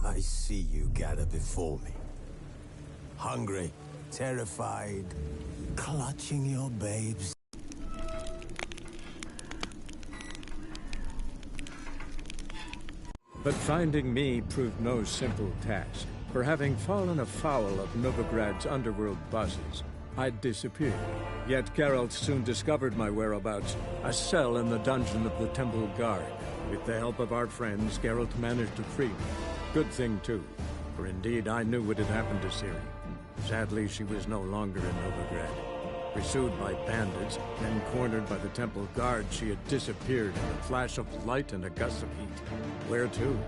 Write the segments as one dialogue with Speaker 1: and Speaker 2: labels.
Speaker 1: I see you gather before me. Hungry, terrified, clutching your babes.
Speaker 2: But finding me proved no simple task. For having fallen afoul of Novigrad's underworld bosses, I'd disappeared. Yet Geralt soon discovered my whereabouts, a cell in the dungeon of the Temple Guard. With the help of our friends, Geralt managed to free me. Good thing, too, for indeed I knew what had happened to Ciri. Sadly, she was no longer in Novigrad. Pursued by bandits, then cornered by the Temple Guard, she had disappeared in a flash of light and a gust of heat. Where to?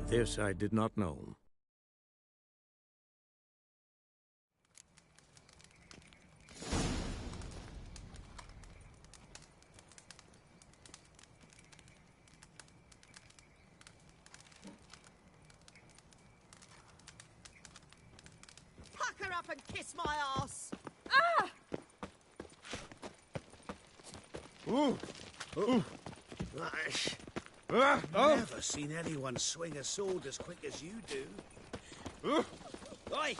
Speaker 2: This I did not know.
Speaker 3: Pucker up and kiss my ass!
Speaker 4: Ah!
Speaker 5: Ooh! Ooh!
Speaker 6: Nice.
Speaker 5: Ah! Oh!
Speaker 6: Never seen anyone swing a sword as quick as you do.
Speaker 5: Ooh!
Speaker 6: Oi!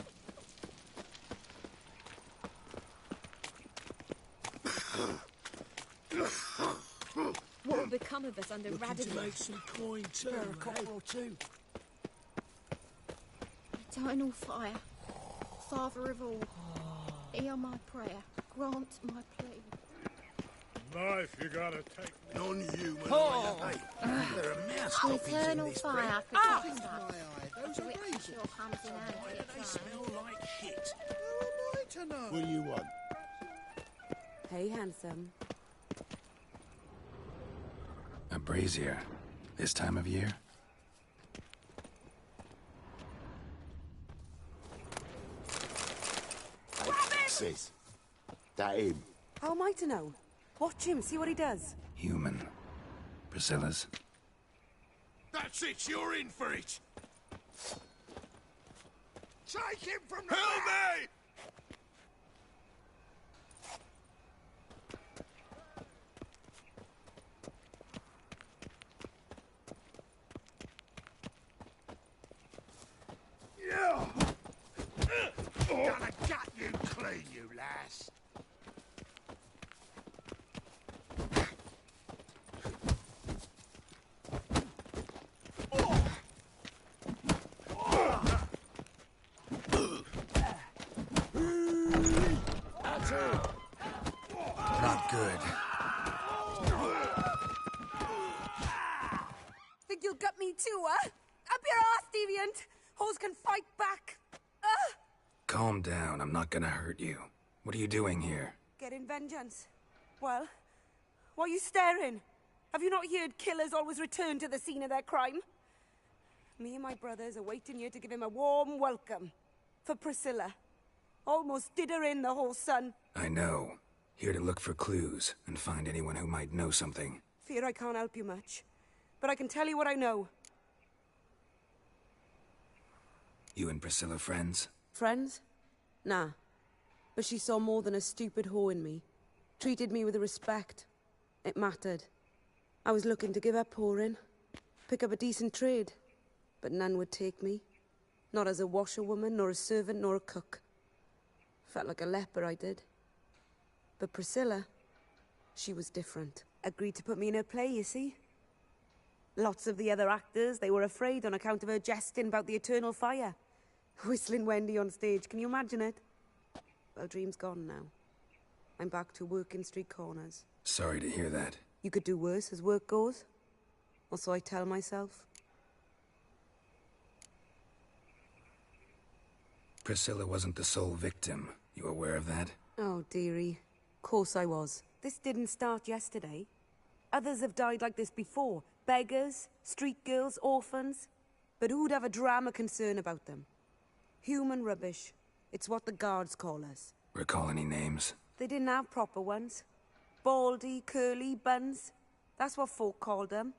Speaker 4: What will become of us under
Speaker 6: Looking to
Speaker 4: Radigan?
Speaker 6: make some coin too,
Speaker 3: For a copper or two.
Speaker 4: Eternal fire, Father of all, hear my prayer, grant my plea.
Speaker 5: Knife, you gotta take me.
Speaker 6: Non-human.
Speaker 5: Oh.
Speaker 6: Hey, there are mouse copies in
Speaker 4: Eternal
Speaker 6: this
Speaker 4: fire,
Speaker 6: bread.
Speaker 4: protect
Speaker 6: Those
Speaker 4: us.
Speaker 6: are
Speaker 4: Which
Speaker 6: razors.
Speaker 4: your comes in hand
Speaker 6: Why do
Speaker 4: at
Speaker 6: they
Speaker 4: a
Speaker 6: smell
Speaker 4: time.
Speaker 6: like shit?
Speaker 7: How am I to know?
Speaker 8: What do you want?
Speaker 9: Hey, handsome.
Speaker 10: A brazier. This time of year?
Speaker 8: Sis. That him.
Speaker 9: How am I to know? Watch him, see what he does.
Speaker 10: Human. Priscilla's.
Speaker 6: That's it, you're in for it! Take him from the
Speaker 5: Help me!
Speaker 6: Gonna gut you clean, you lass!
Speaker 10: Not good.
Speaker 9: Think you'll gut me too, huh? Up your ass, deviant! Hoes can fight back!
Speaker 10: Calm down, I'm not gonna hurt you. What are you doing here?
Speaker 9: Getting vengeance. Well, why are you staring? Have you not heard killers always return to the scene of their crime? Me and my brothers are waiting here to give him a warm welcome. For Priscilla. Almost did her in, the whole son.
Speaker 10: I know. Here to look for clues and find anyone who might know something.
Speaker 9: Fear I can't help you much. But I can tell you what I know.
Speaker 10: You and Priscilla friends?
Speaker 9: Friends? Nah. But she saw more than a stupid whore in me. Treated me with respect. It mattered. I was looking to give up whoring. Pick up a decent trade. But none would take me. Not as a washerwoman, nor a servant, nor a cook. Felt like a leper, I did. But Priscilla, she was different. Agreed to put me in her play, you see? Lots of the other actors, they were afraid on account of her jesting about the eternal fire. Whistling Wendy on stage, can you imagine it? Well, dream's gone now. I'm back to working street corners.
Speaker 10: Sorry to hear that.
Speaker 9: You could do worse as work goes. Or so I tell myself.
Speaker 10: Priscilla wasn't the sole victim. You aware of that?
Speaker 9: Oh, dearie. Course I was. This didn't start yesterday. Others have died like this before. Beggars, street girls, orphans. But who'd have a drama concern about them? Human rubbish. It's what the guards call us.
Speaker 10: Recall any names?
Speaker 9: They didn't have proper ones. Baldy, curly, buns. That's what folk called them.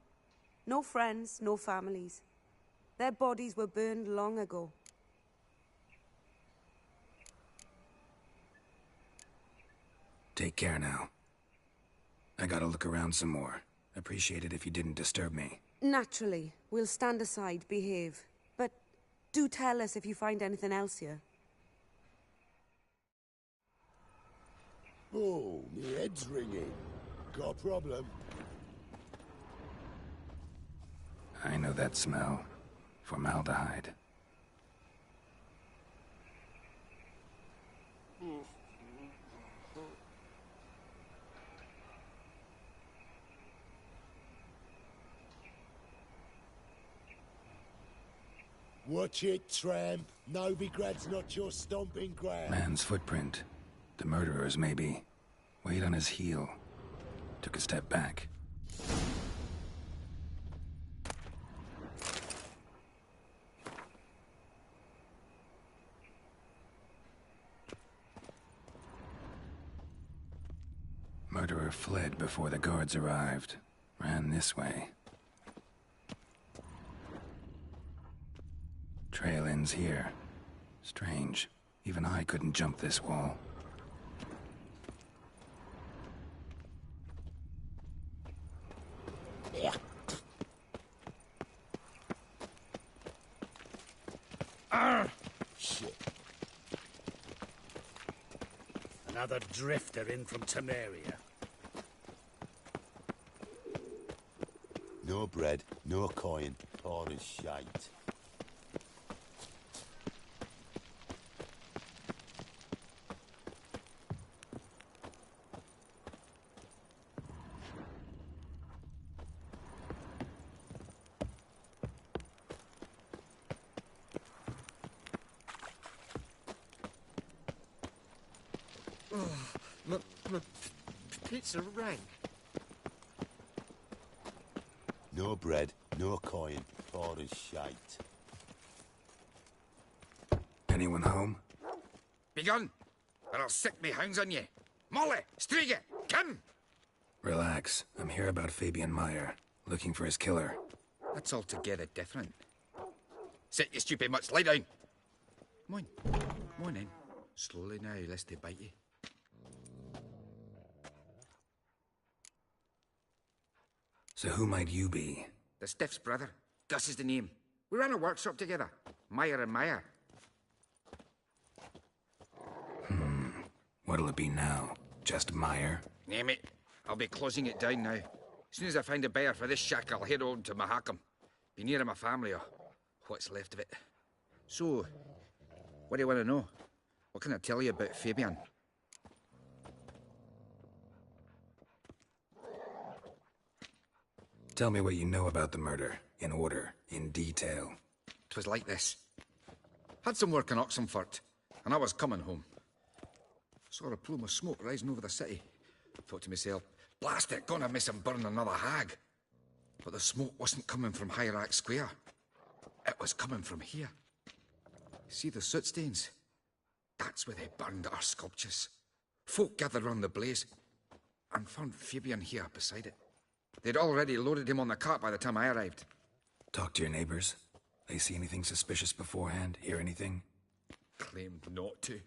Speaker 9: No friends, no families. Their bodies were burned long ago.
Speaker 10: Take care now. I gotta look around some more. Appreciate it if you didn't disturb me.
Speaker 9: Naturally, we'll stand aside, behave. But Do tell us if you find anything else here.
Speaker 8: Oh, my head's ringing. Got a problem?
Speaker 10: I know that smell. Formaldehyde.
Speaker 8: Watch it, tramp. Novigrad's not your stomping ground.
Speaker 10: Man's footprint. The murderer's, maybe. Weight on his heel. Took a step back. Murderer fled before the guards arrived. Ran this way. Trail ends here. Strange. Even I couldn't jump this wall.
Speaker 8: Yeah. Shit.
Speaker 6: Another drifter in from Temeria.
Speaker 8: No bread, no coin, all is shite.
Speaker 6: My pizza rank.
Speaker 8: No bread, no coin, all is shite.
Speaker 10: Anyone home?
Speaker 7: Begun, or I'll sick me hounds on you. Molly, Striga, come!
Speaker 10: Relax. I'm here about Fabian Meyer. Looking for his killer.
Speaker 7: That's altogether different. Sit, you stupid mutts, lie down. Come on, come on in. Slowly now, lest they bite you.
Speaker 10: So who might you be?
Speaker 7: The Stiff's brother. Gus is the name. We ran a workshop together. Meyer and Meyer.
Speaker 10: What'll it be now? Just Meyer?
Speaker 7: Name it. I'll be closing it down now. As soon as I find a buyer for this shack, I'll head on to Mahakam. Be near my family, or what's left of it. So, what do you want to know? What can I tell you about Fabian?
Speaker 10: Tell me what you know about the murder. In order. In detail.
Speaker 7: 'Twas like this. Had some work in Oxenfurt, and I was coming home. Saw a plume of smoke rising over the city. Thought to myself, blast it, gonna miss him burn another hag. But the smoke wasn't coming from Hierarch Square. It was coming from here. See the soot stains? That's where they burned our sculptures. Folk gathered round the blaze, and found Fabian here beside it. They'd already loaded him on the cart by the time I arrived.
Speaker 10: Talk to your neighbors. They see anything suspicious beforehand? Hear anything?
Speaker 7: Claimed not to.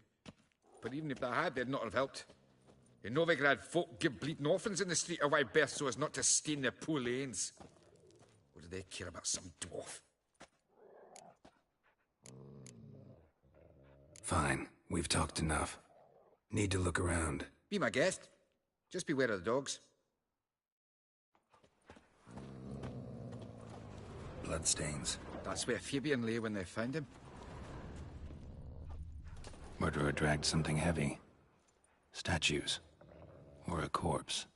Speaker 7: But even if they had, they'd not have helped. In Novigrad, folk give bleeding orphans in the street a wide berth so as not to stain their poor lanes. What do they care about some dwarf?
Speaker 10: Fine. We've talked enough. Need to look around.
Speaker 7: Be my guest. Just beware of the dogs.
Speaker 10: Bloodstains.
Speaker 7: That's where Fabian lay when they found him.
Speaker 10: Murderer dragged something heavy. Statues. Or a corpse.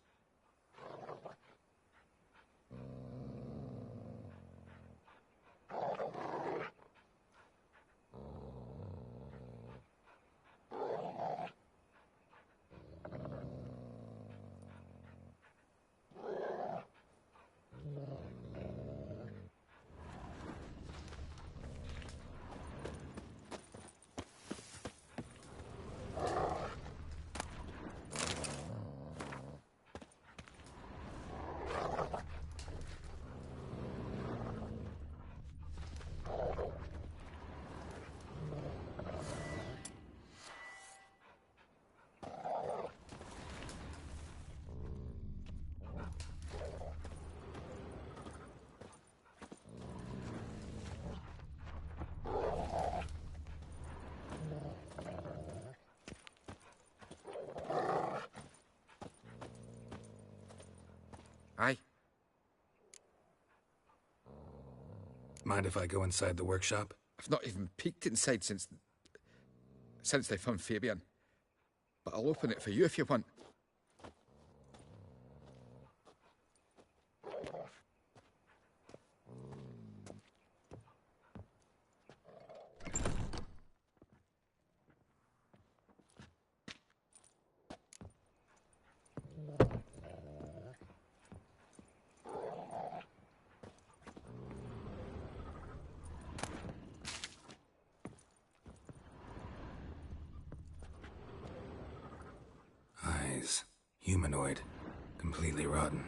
Speaker 10: Mind if I go inside the workshop?
Speaker 7: I've not even peeked inside since they found Fabian. But I'll open it for you if you want.
Speaker 10: Eyes. Humanoid. Completely rotten.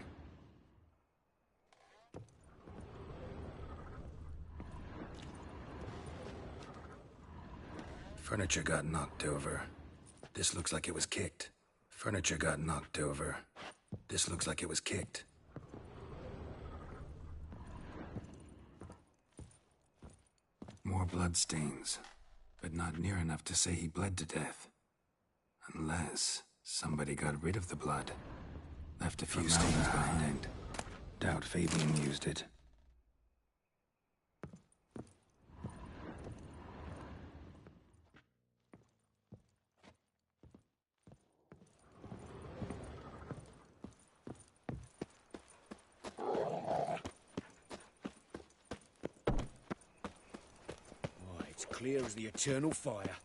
Speaker 10: Furniture got knocked over. This looks like it was kicked. Furniture got knocked over. This looks like it was kicked. More bloodstains, but not near enough to say he bled to death. Unless somebody got rid of the blood. Left a few stains behind. Doubt Fabian used it.
Speaker 6: It's clear as the eternal fire.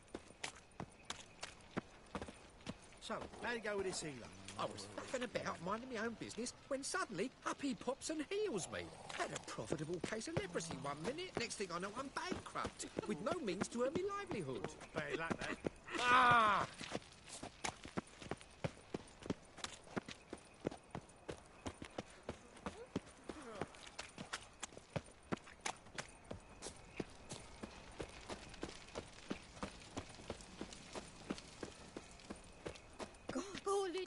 Speaker 11: So, how'd it go with this healer?
Speaker 12: I was faffing about, minding my own business, when suddenly up he pops and heals me. Had a profitable case of leprosy one minute, next thing I know I'm bankrupt, with no means to earn me livelihood.
Speaker 11: Very like that.
Speaker 12: Ah!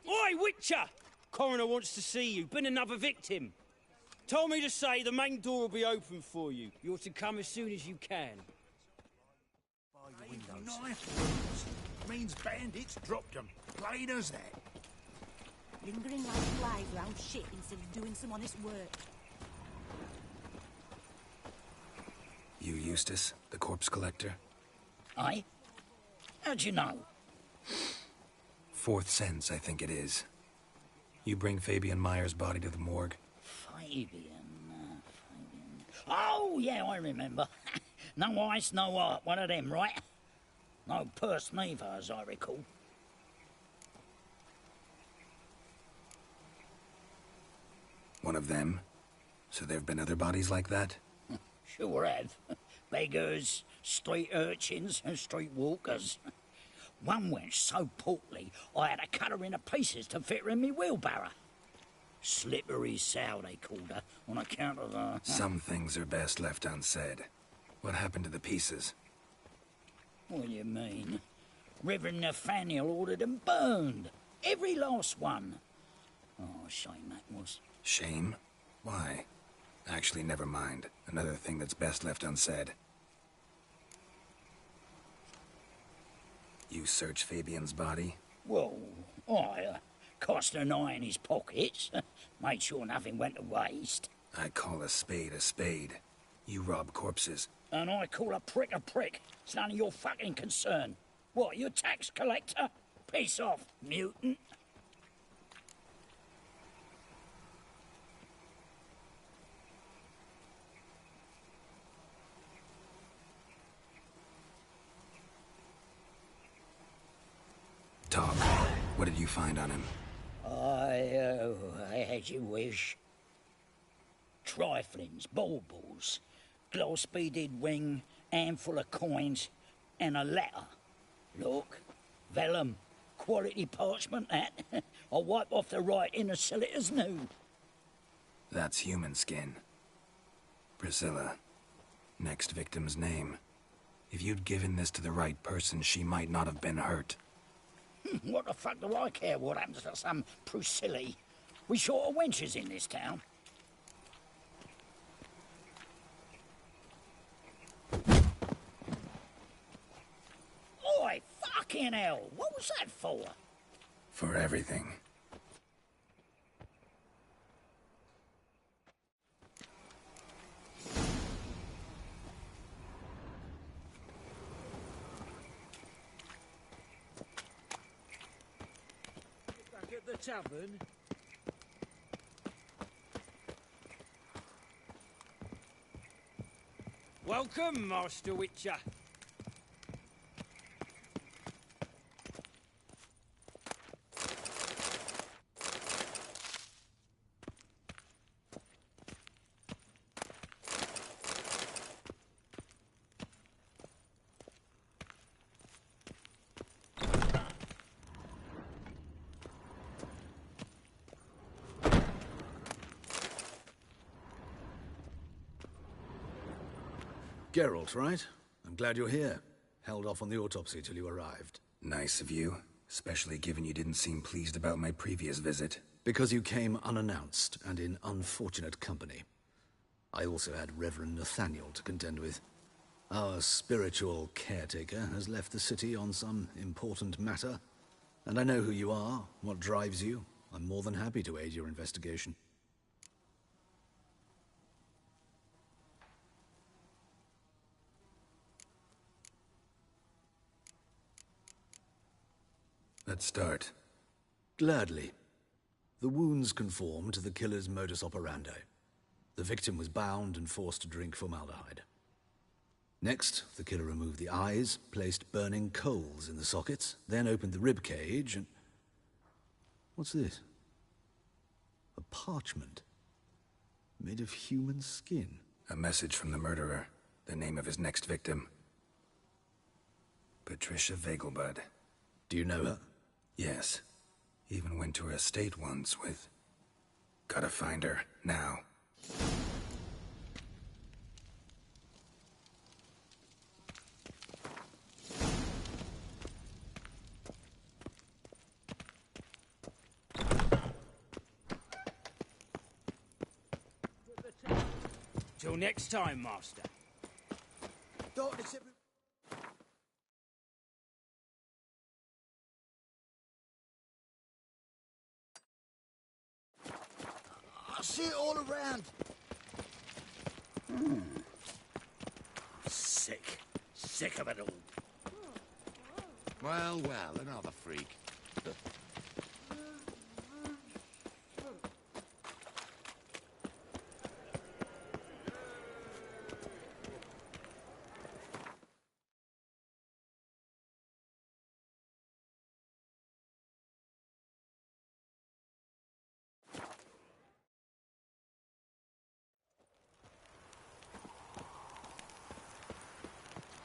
Speaker 13: Oi, Witcher! Coroner wants to see you. Been another victim. Told me to say the main door will be open for you. You're to come as soon as you can.
Speaker 6: Knife wounds. Means bandits dropped them. Plain as that.
Speaker 3: Lingering like flies around shit instead of doing some honest work.
Speaker 10: You Eustace, the corpse collector?
Speaker 14: Aye? How'd you know?
Speaker 10: Fourth sense, I think it is. You bring Fabian Meyer's body to the morgue?
Speaker 14: Fabian. Oh, yeah, I remember. No ice, no art. One of them, right? No purse neither, as I recall.
Speaker 10: One of them? So there have been other bodies like that?
Speaker 14: Sure have. Beggars, street urchins, and street walkers. One wench so portly, I had to cut her into pieces to fit her in me wheelbarrow. Slippery sow, they called her, on account of her...
Speaker 10: Some things are best left unsaid. What happened to the pieces?
Speaker 14: What do you mean? Reverend Nathaniel ordered them burned. Every last one. Oh, shame that was.
Speaker 10: Shame? Why? Actually, never mind. Another thing that's best left unsaid. You search Fabian's body?
Speaker 14: Well, I cast an eye in his pockets. Made sure nothing went to waste.
Speaker 10: I call a spade a spade. You rob corpses.
Speaker 14: And I call a prick a prick. It's none of your fucking concern. What, you tax collector? Piss off, mutant.
Speaker 10: Talk. What did you find on him?
Speaker 14: As you wish. Triflings, baubles, gloss-beaded ring, handful of coins, and a letter. Look, vellum, quality parchment, that. I'll wipe off the writing and sell it as new.
Speaker 10: That's human skin. Priscilla. Next victim's name. If you'd given this to the right person, she might not have been hurt.
Speaker 14: What the fuck do I care what happens to some Priscilla? We short of wenches in this town. Oi, fucking hell! What was that for?
Speaker 10: For everything.
Speaker 13: the tavern? Welcome, Master Witcher.
Speaker 15: Geralt, right? I'm glad you're here. Held off on the autopsy till you arrived.
Speaker 10: Nice of you, especially given you didn't seem pleased about my previous visit.
Speaker 15: Because you came unannounced and in unfortunate company. I also had Reverend Nathaniel to contend with. Our spiritual caretaker has left the city on some important matter, and I know who you are, what drives you. I'm more than happy to aid your investigation.
Speaker 10: Let's start.
Speaker 15: Gladly. The wounds conform to the killer's modus operandi. The victim was bound and forced to drink formaldehyde. Next, the killer removed the eyes, placed burning coals in the sockets, then opened the rib cage and... What's this? A parchment. Made of human skin.
Speaker 10: A message from the murderer. The name of his next victim. Patricia Vegelbud.
Speaker 15: Do you know her?
Speaker 10: Yes. Even went to her estate once with... Gotta find her, now.
Speaker 13: Till next time, Master.
Speaker 6: I see it all around. Sick. Sick of it all.
Speaker 16: Well, another freak.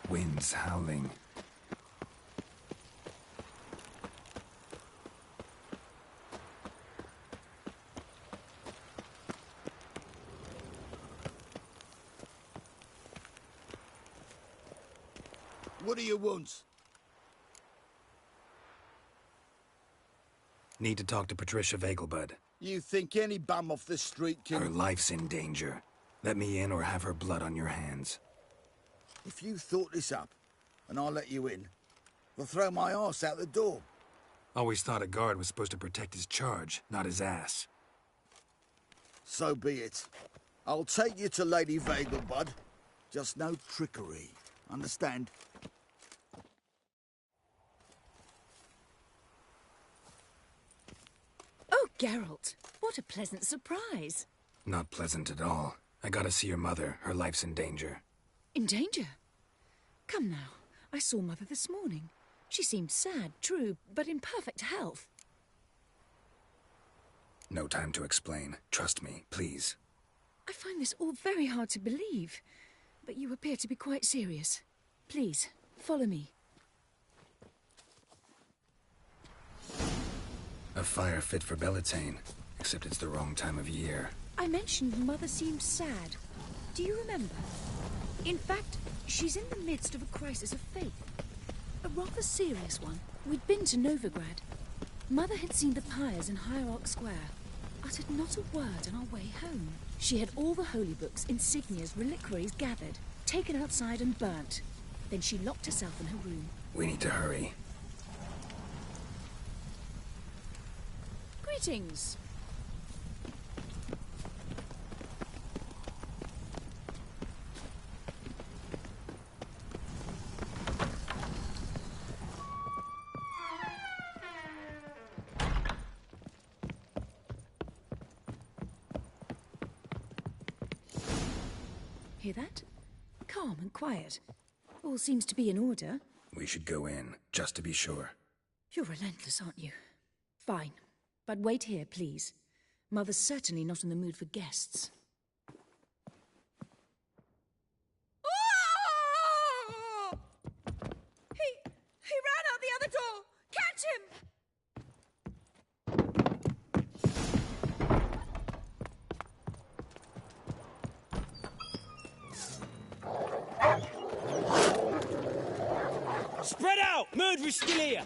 Speaker 10: Winds howling.
Speaker 6: What do you want?
Speaker 10: Need to talk to Patricia Vegelbud.
Speaker 6: You think any bum off the street can...
Speaker 10: Her life's in danger. Let me in or have her blood on your hands.
Speaker 6: If you thought this up, and I'll let you in, I'll throw my arse out the door.
Speaker 10: Always thought a guard was supposed to protect his charge, not his ass.
Speaker 6: So be it. I'll take you to Lady Vegelbud. Just no trickery. Understand?
Speaker 17: Oh, Geralt, what a pleasant surprise.
Speaker 10: Not pleasant at all. I gotta see your mother. Her life's in danger.
Speaker 17: In danger? Come now. I saw Mother this morning. She seemed sad, true, but in perfect health.
Speaker 10: No time to explain. Trust me, please.
Speaker 17: I find this all very hard to believe, but you appear to be quite serious. Please, follow me.
Speaker 10: A fire fit for Bellatane, except it's the wrong time of year.
Speaker 17: I mentioned Mother seemed sad. Do you remember? In fact, she's in the midst of a crisis of faith. A rather serious one. We'd been to Novigrad. Mother had seen the pyres in Hierarch Square. Uttered not a word on our way home. She had all the holy books, insignias, reliquaries gathered, taken outside and burnt. Then she locked herself in her room.
Speaker 10: We need to hurry.
Speaker 17: Greetings. hear that? Calm and quiet. All seems to be in order.
Speaker 10: We should go in, just to be sure.
Speaker 17: You're relentless, aren't you? Fine. But wait here, please. Mother's certainly not in the mood for guests.
Speaker 4: Oh! He ran out the other door! Catch him!
Speaker 13: Spread out! Murderer's still here!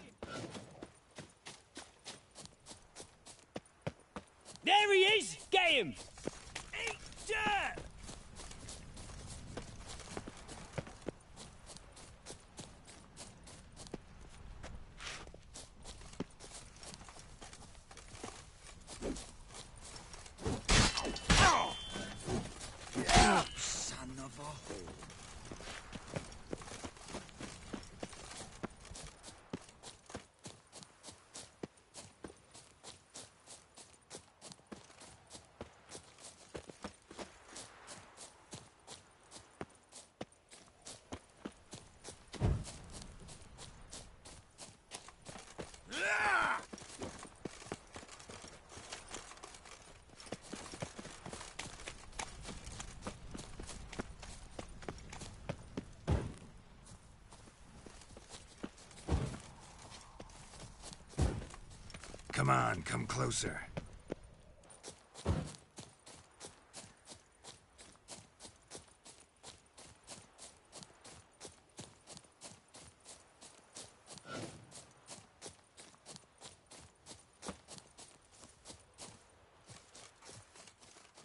Speaker 13: There he is! Get him! Eat dirt!
Speaker 6: Son of a whore.
Speaker 10: Come on, come closer.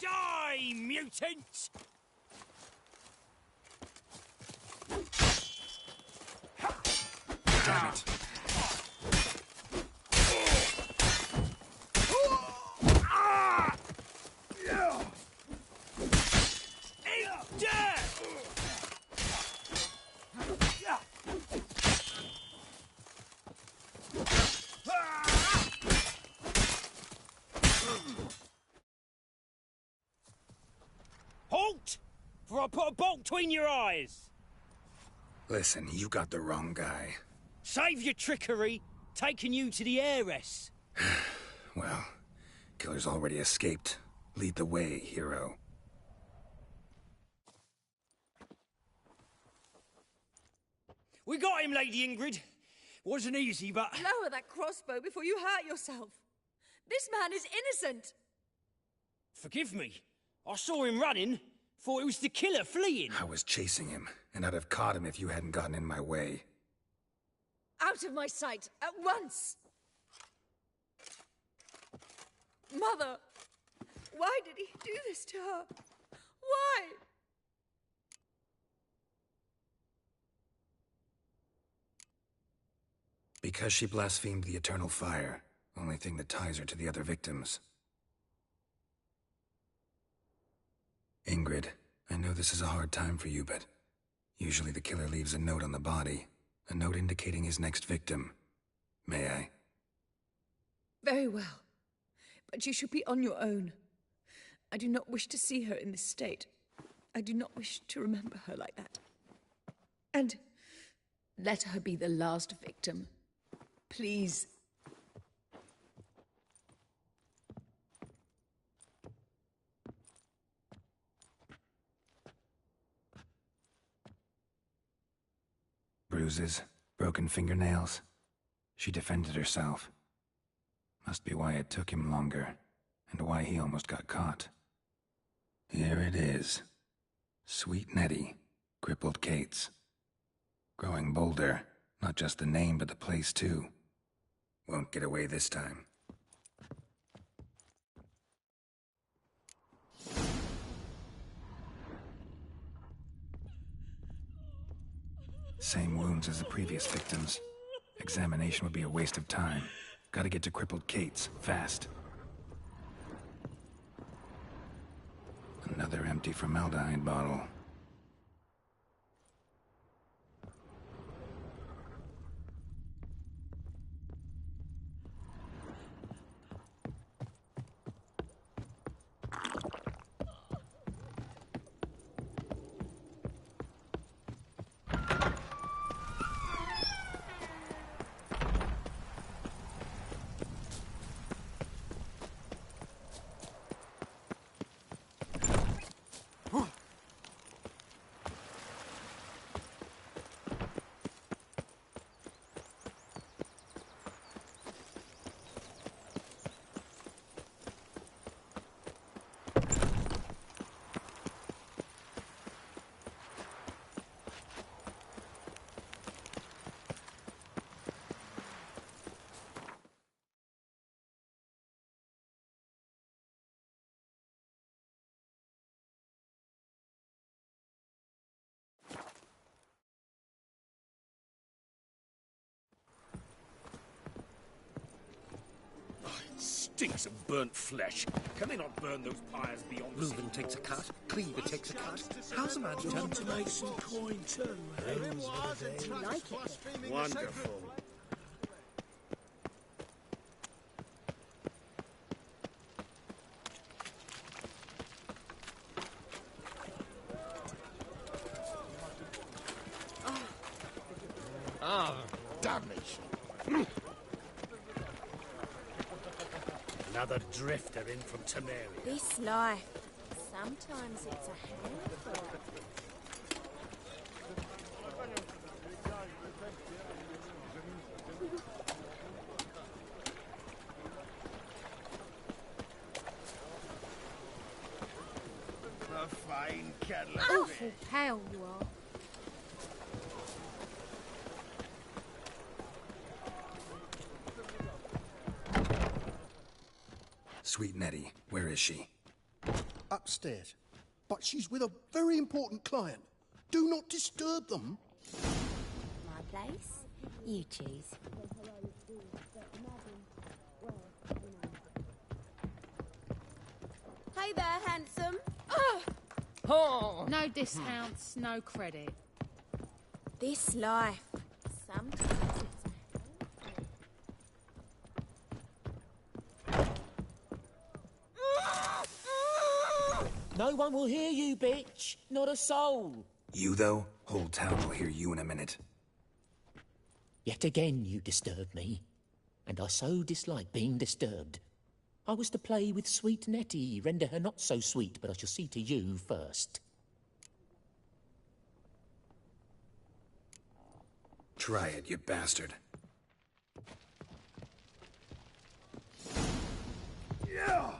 Speaker 13: Die, mutant!
Speaker 10: Damn it.
Speaker 13: Halt! For I put a bolt between your eyes!
Speaker 10: Listen, you got the wrong guy.
Speaker 13: Save your trickery, taking you to the heiress.
Speaker 10: Well, killer's already escaped. Lead the way, hero.
Speaker 13: We got him, Lady Ingrid. Wasn't easy, but...
Speaker 4: Lower that crossbow before you hurt yourself. This man is innocent.
Speaker 13: Forgive me. I saw him running. Thought it was the killer fleeing.
Speaker 10: I was chasing him, and I'd have caught him if you hadn't gotten in my way.
Speaker 4: Out of my sight, at once! Mother! Why did he do this to her? Why?
Speaker 10: Because she blasphemed the eternal fire. Only thing that ties her to the other victims. Ingrid, I know this is a hard time for you, but usually the killer leaves a note on the body. A note indicating his next victim. May I?
Speaker 4: Very well. But you should be on your own. I do not wish to see her in this state. I do not wish to remember her like that. And let her be the last victim. Please.
Speaker 10: Bruises, broken fingernails. She defended herself. Must be why it took him longer, and why he almost got caught. Here it is. Sweet Nettie, crippled Kate's. Growing bolder, not just the name but the place too. Won't get away this time. Same wounds as the previous victims. Examination would be a waste of time. Gotta get to crippled Kate's, fast. Another empty formaldehyde bottle.
Speaker 16: Stinks of burnt flesh. Can they not burn those pyres beyond the
Speaker 12: Reuben takes a cut. Cleaver takes a cut. How's a man
Speaker 16: You
Speaker 12: turn
Speaker 16: want to make some coin too, eh?
Speaker 3: Like it.
Speaker 16: Wonderful.
Speaker 8: Ah, damnation.
Speaker 16: Another drifter in from Temeria.
Speaker 3: This life. Sometimes it's a handful.
Speaker 8: A fine kettle of
Speaker 3: Awful
Speaker 8: fish.
Speaker 3: pale you are.
Speaker 10: Sweet Nettie, where is she?
Speaker 8: Upstairs. But she's with a very important client. Do not disturb them.
Speaker 3: My place? You choose.
Speaker 9: Hey there, handsome.
Speaker 18: Oh. No discounts, no credit.
Speaker 3: This life. Sometimes it's
Speaker 19: No one will hear you, bitch. Not a soul.
Speaker 10: You, though? Whole town will hear you in a minute.
Speaker 19: Yet again you disturb me. And I so dislike being disturbed. I was to play with sweet Nettie, render her not so sweet, but I shall see to you first.
Speaker 10: Try it, you bastard.
Speaker 8: Yeah.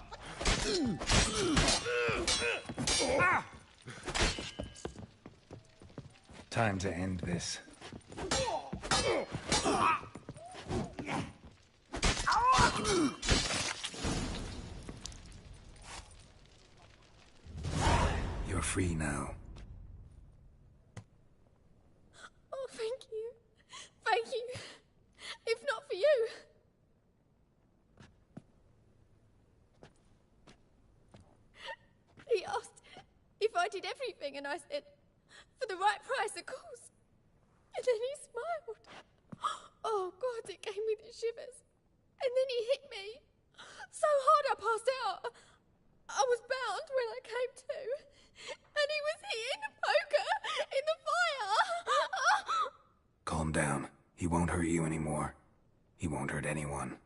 Speaker 10: Time to end this. You're free now.
Speaker 3: Oh, thank you. Thank you. If not for you. He asked if I did everything, and I said, for the right price, of course. And then he smiled. Oh, God, it gave me the shivers. And then he hit me. So hard I passed out. I was bound when I came to. And he was hitting the poker in the fire.
Speaker 10: Calm down. He won't hurt you anymore. He won't hurt anyone.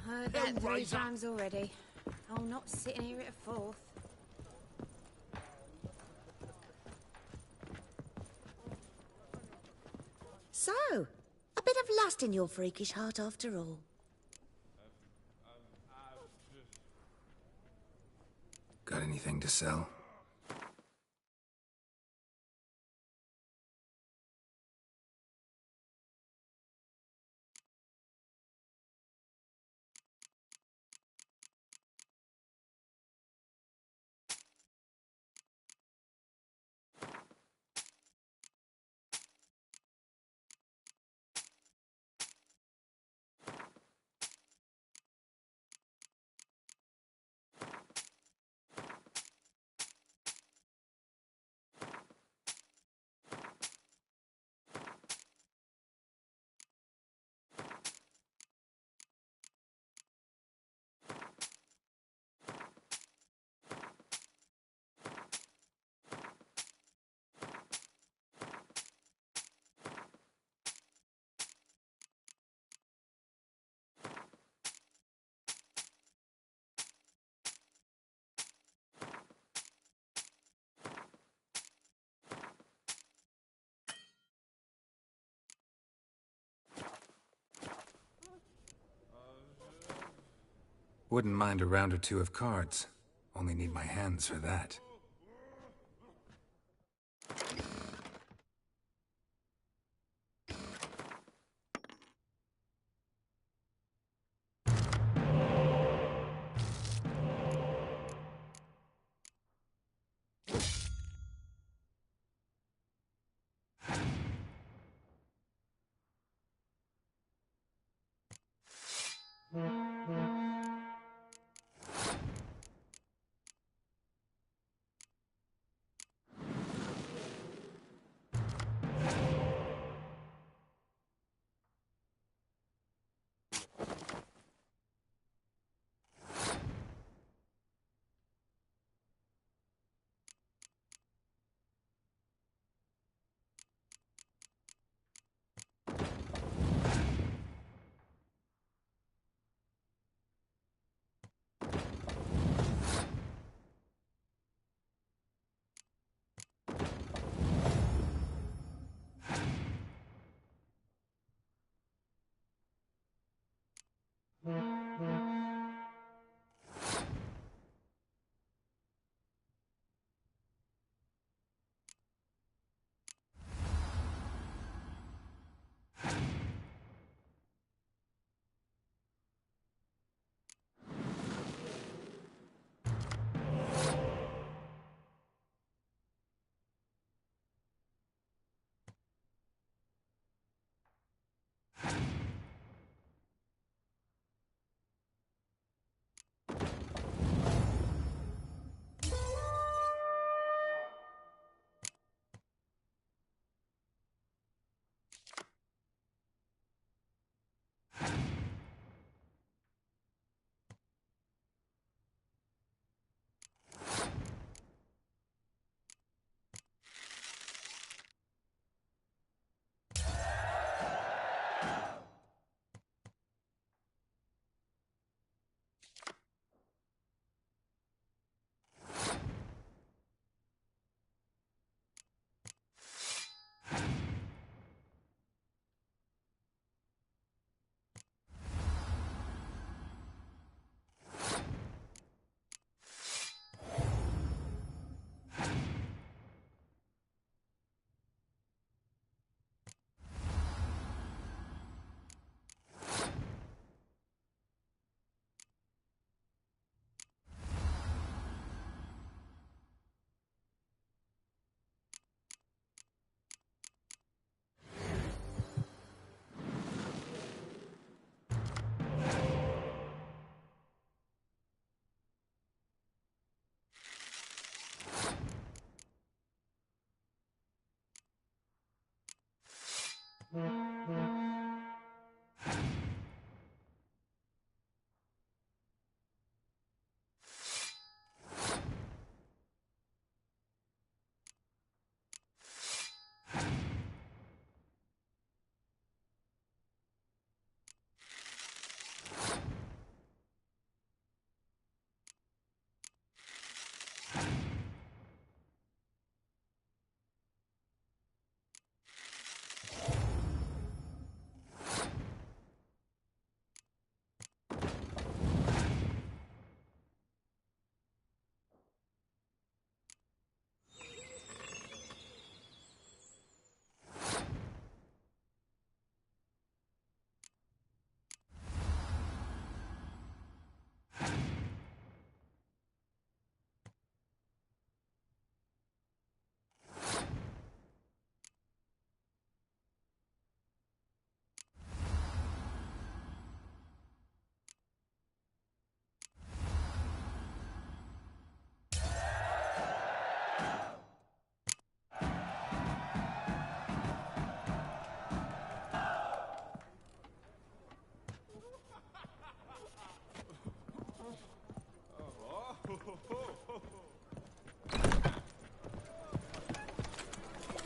Speaker 3: Heard that 3 times already. I'm not sitting here at a 4th.
Speaker 20: So, a bit of lust in your freakish heart after all.
Speaker 10: Got anything to sell? Wouldn't mind a round or two of cards. Only need my hands for that.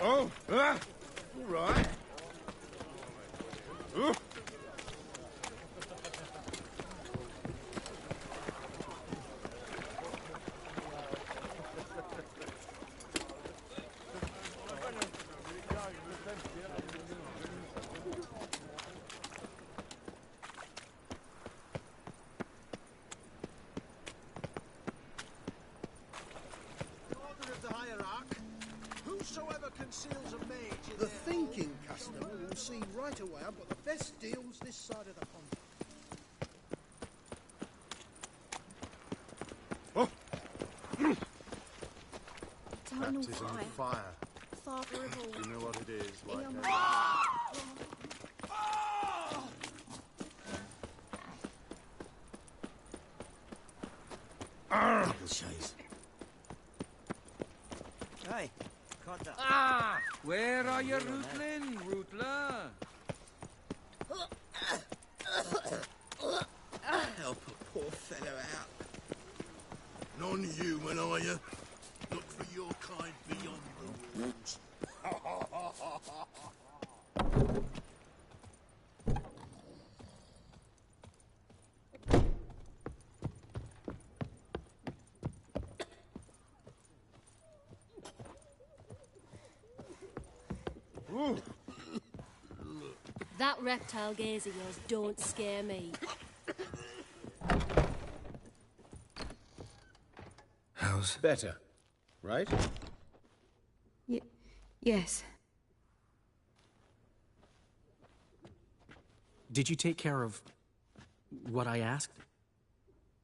Speaker 5: Oh, all right.
Speaker 8: way, I've got the best deals this side of the pond.
Speaker 20: Baptism
Speaker 8: of
Speaker 20: fire.
Speaker 8: Father of all.
Speaker 20: You know what it is,
Speaker 8: like
Speaker 6: Chase.
Speaker 12: Hey, contact.
Speaker 21: Where are you, Ruthlin? Rutler?
Speaker 12: Help a poor fellow out.
Speaker 6: Non-human, are you? Look for your kind beyond the walls.
Speaker 3: That reptile gaze of yours don't scare me.
Speaker 10: How's
Speaker 16: better, right?
Speaker 4: Yes.
Speaker 22: Did you take care of what I asked?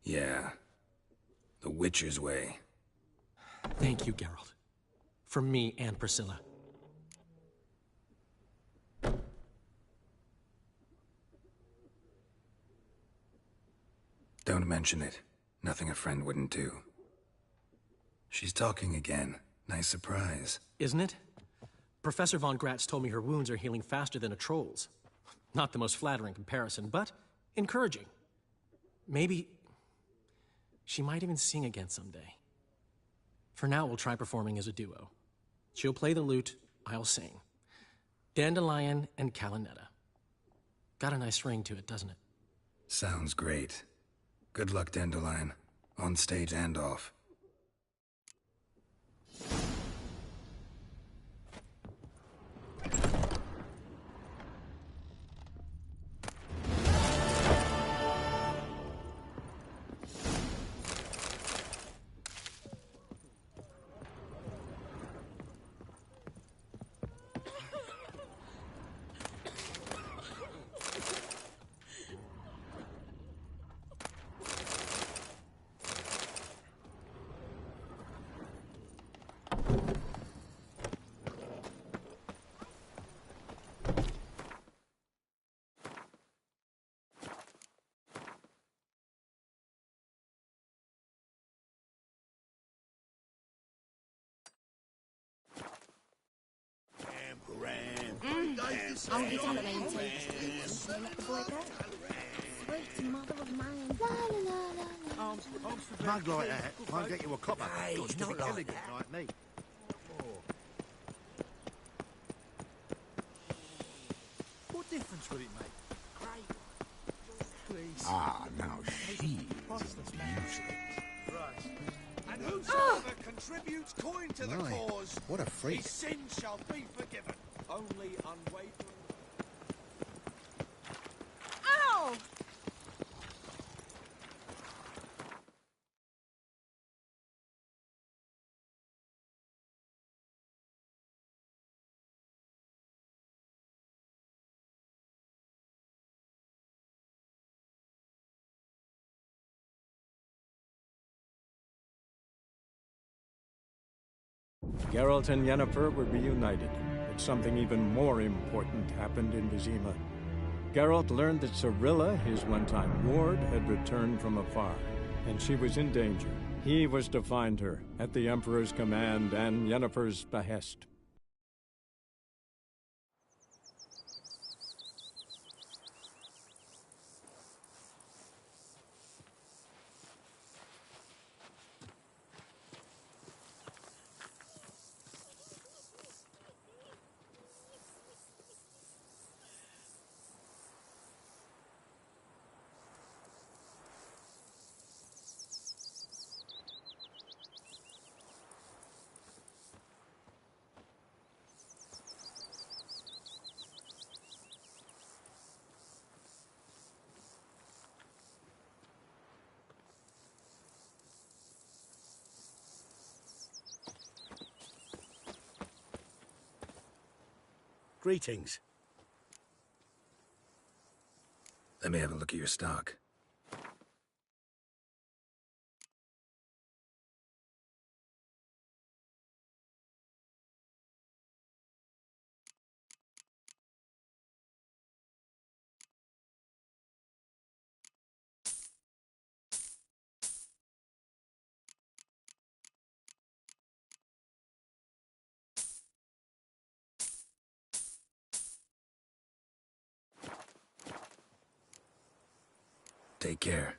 Speaker 10: Yeah. The Witcher's way.
Speaker 22: Thank you, Geralt. From me and Priscilla.
Speaker 10: Don't mention it. Nothing a friend wouldn't do. She's talking again. Nice surprise.
Speaker 22: Isn't it? Professor von Gratz told me her wounds are healing faster than a troll's. Not the most flattering comparison, but encouraging. Maybe she might even sing again someday. For now, we'll try performing as a duo. She'll play the lute, I'll sing. Dandelion and Calinetta. Got a nice ring to it, doesn't it?
Speaker 10: Sounds great. Good luck, Dandelion. On stage and off.
Speaker 20: I'll get on it, Ainsley. Let the boy go. Sweet mother of mine. La la la la.
Speaker 11: Mug like that won't get you a copper.
Speaker 12: Hey,
Speaker 11: Got to
Speaker 12: not
Speaker 11: be
Speaker 12: like
Speaker 11: elegant
Speaker 12: that.
Speaker 11: like me. What difference would it make? Please.
Speaker 6: Ah, now she is beauty.
Speaker 11: And whosoever contributes coin to the
Speaker 6: Right.
Speaker 11: cause,
Speaker 6: What a freak.
Speaker 11: his sins shall be forgiven. Only unwavering.
Speaker 3: Ow!
Speaker 2: Geralt and Yennefer were reunited, but something even more important happened in Vizima. Geralt learned that Cirilla, his one-time ward, had returned from afar, and she was in danger. He was to find her, at the Emperor's command and Yennefer's behest.
Speaker 16: Greetings.
Speaker 10: Let me have a look at your stock. Take care.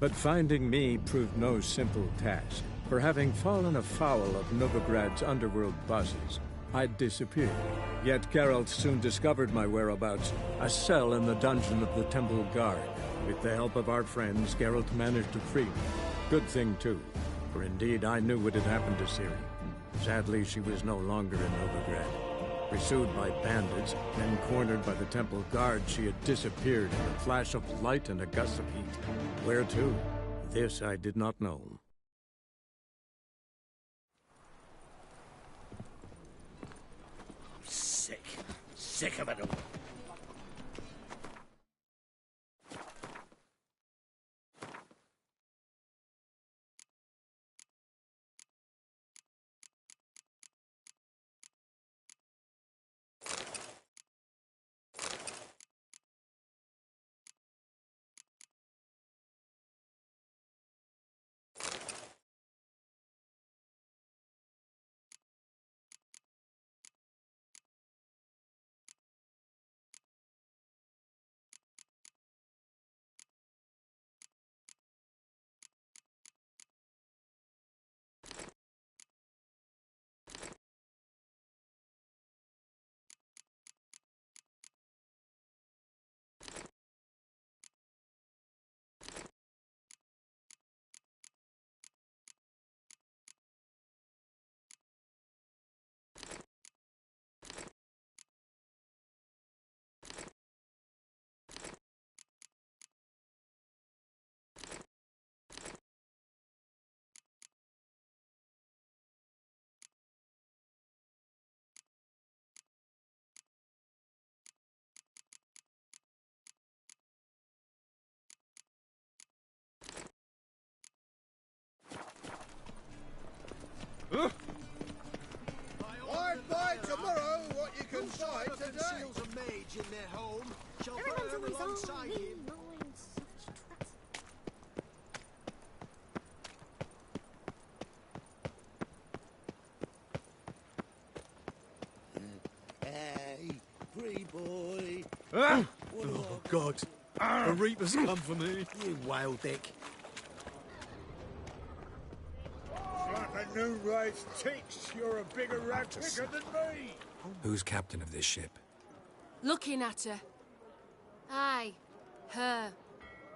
Speaker 2: But finding me proved no simple task. For having fallen afoul of Novigrad's underworld bosses, I'd disappeared. Yet Geralt soon discovered my whereabouts, a cell in the dungeon of the Temple Guard. With the help of our friends, Geralt managed to free me. Good thing, too, for indeed I knew what had happened to Ciri. Sadly, she was no longer in Novigrad. Pursued by bandits, then cornered by the Temple Guard, she had disappeared in a flash of light and a gust of heat. Where to? This I did not know.
Speaker 16: I'm sick. Sick of it all.
Speaker 11: I'd buy tomorrow what you can buy today.
Speaker 12: Conceals a mage in their home shall burn alongside him.
Speaker 11: Hey, pretty boy.
Speaker 15: Oh, God. The Reaper's come for me.
Speaker 12: You whale dick.
Speaker 11: Flapping
Speaker 5: New race ticks, you're a bigger rat picker than me.
Speaker 10: Who's captain of this ship?
Speaker 1: Looking at her. Aye, her.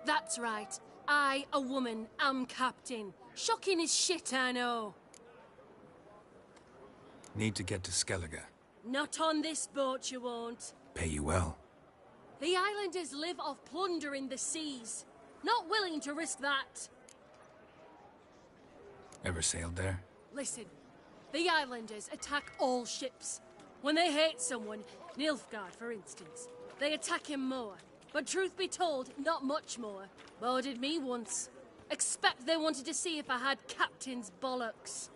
Speaker 1: That's right. I, a woman, am captain. Shocking as shit, I know.
Speaker 10: Need to get to Skellige.
Speaker 1: Not on this boat, you won't.
Speaker 10: Pay you well.
Speaker 1: The islanders live off plunder in the seas. Not willing to risk that.
Speaker 10: Ever sailed there?
Speaker 1: Listen, the islanders attack all ships. When they hate someone, Nilfgaard for instance, they attack him more. But truth be told, not much more. Boarded me once. Expect they wanted to see if I had captain's bollocks.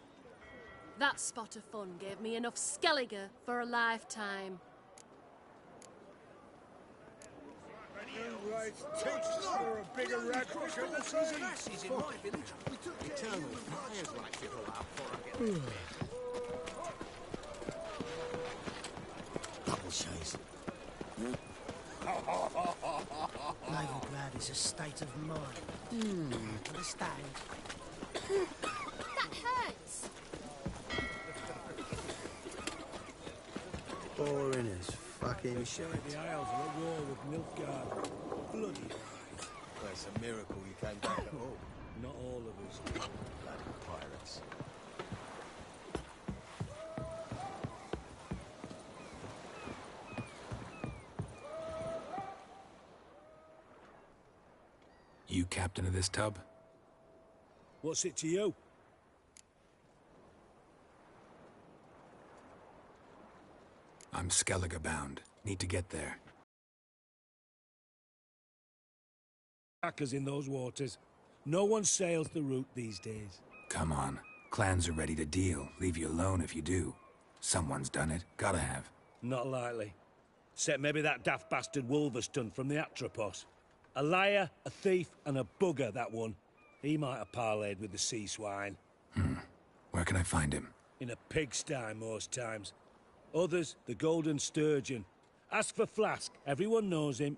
Speaker 1: That spot of fun gave me enough Skellige for a lifetime.
Speaker 5: New race ticks, you're a bigger rat picker than me.
Speaker 12: Asses in my village. We took eternal fires like people out for I get
Speaker 7: Double chase. Novigrad is a state of mind. Understand?
Speaker 3: That hurts.
Speaker 7: Boring as fucking shit.
Speaker 5: The Isles are at war with Nilfgaard. Bloody right.
Speaker 11: Well, it's a miracle you came back at all.
Speaker 5: Not all of us.
Speaker 11: Bloody pirates.
Speaker 10: You captain of this tub?
Speaker 5: What's it to you?
Speaker 10: I'm Skellige bound. Need to get there.
Speaker 5: Hackers in those waters. No one sails the route these days.
Speaker 10: Come on. Clans are ready to deal. Leave you alone if you do. Someone's done it. Gotta have.
Speaker 5: Not likely. Except maybe that daft bastard Wolverston from the Atropos. A liar, a thief, and a bugger, that one. He might have parlayed with the sea swine.
Speaker 10: Where can I find him?
Speaker 5: In a pigsty most times. Others, the Golden Sturgeon. Ask for Flask. Everyone knows him.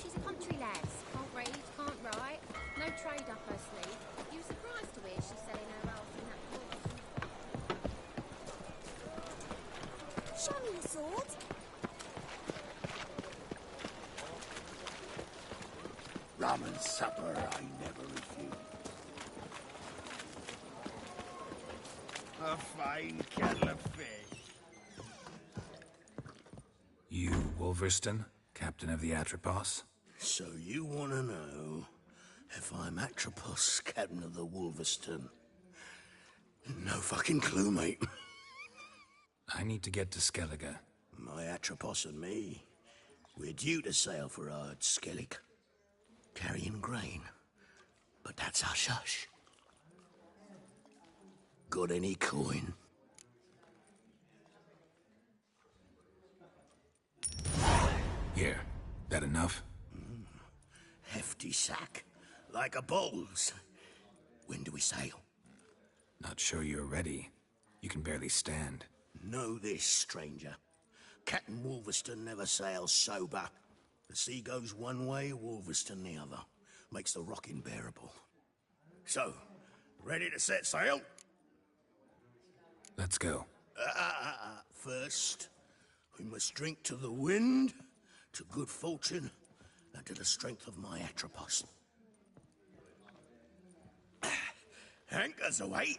Speaker 3: She's a country lass. Can't read, can't write. No trade up her sleeve. You were surprised to hear she's selling her ass in that course. Show me your sword.
Speaker 6: Rum and supper I never refuse. A fine kettle of fish.
Speaker 10: You, Wolverston, captain of the Atropos?
Speaker 6: So you want to know if I'm Atropos, captain of the Wolverston? No fucking clue, mate.
Speaker 10: I need to get to Skellige.
Speaker 6: My Atropos and me, we're due to sail for our Skellig, carrying grain. But that's hush-hush. Got any coin?
Speaker 10: Here. That enough?
Speaker 6: Hefty sack, like a bull's. When do we sail?
Speaker 10: Not sure you're ready. You can barely stand.
Speaker 6: Know this, stranger. Captain Wolverston never sails sober. The sea goes one way, Wolverston the other. Makes the rocking bearable. So, ready to set sail?
Speaker 10: Let's go.
Speaker 6: First, we must drink to the wind, to good fortune, and to the strength of my Atropos. Anchors away.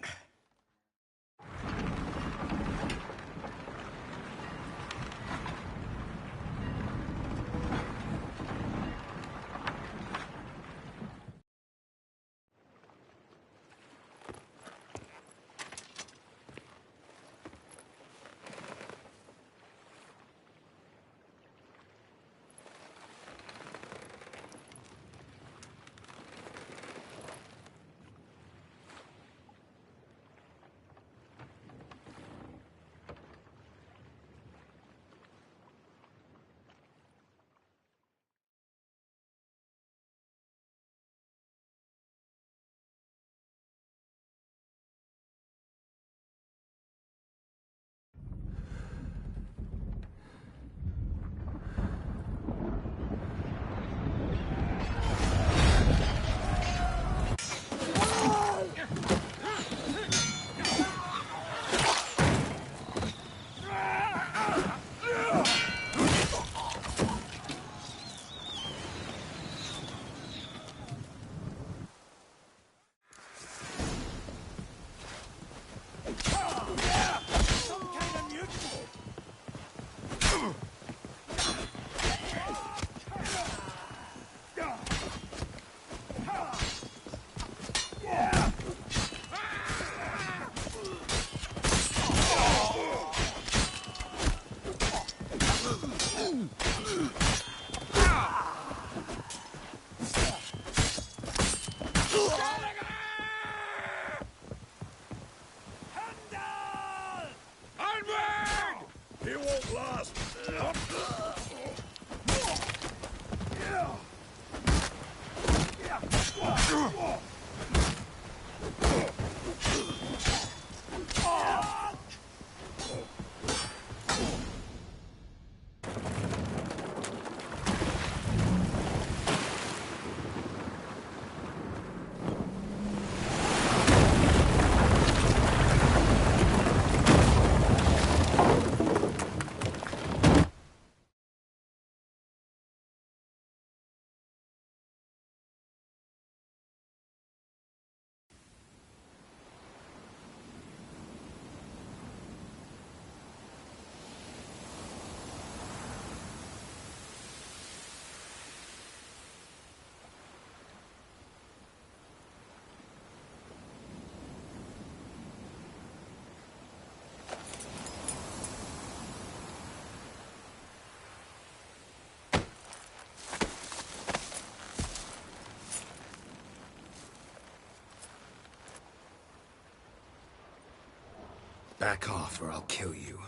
Speaker 10: Back off or I'll kill you.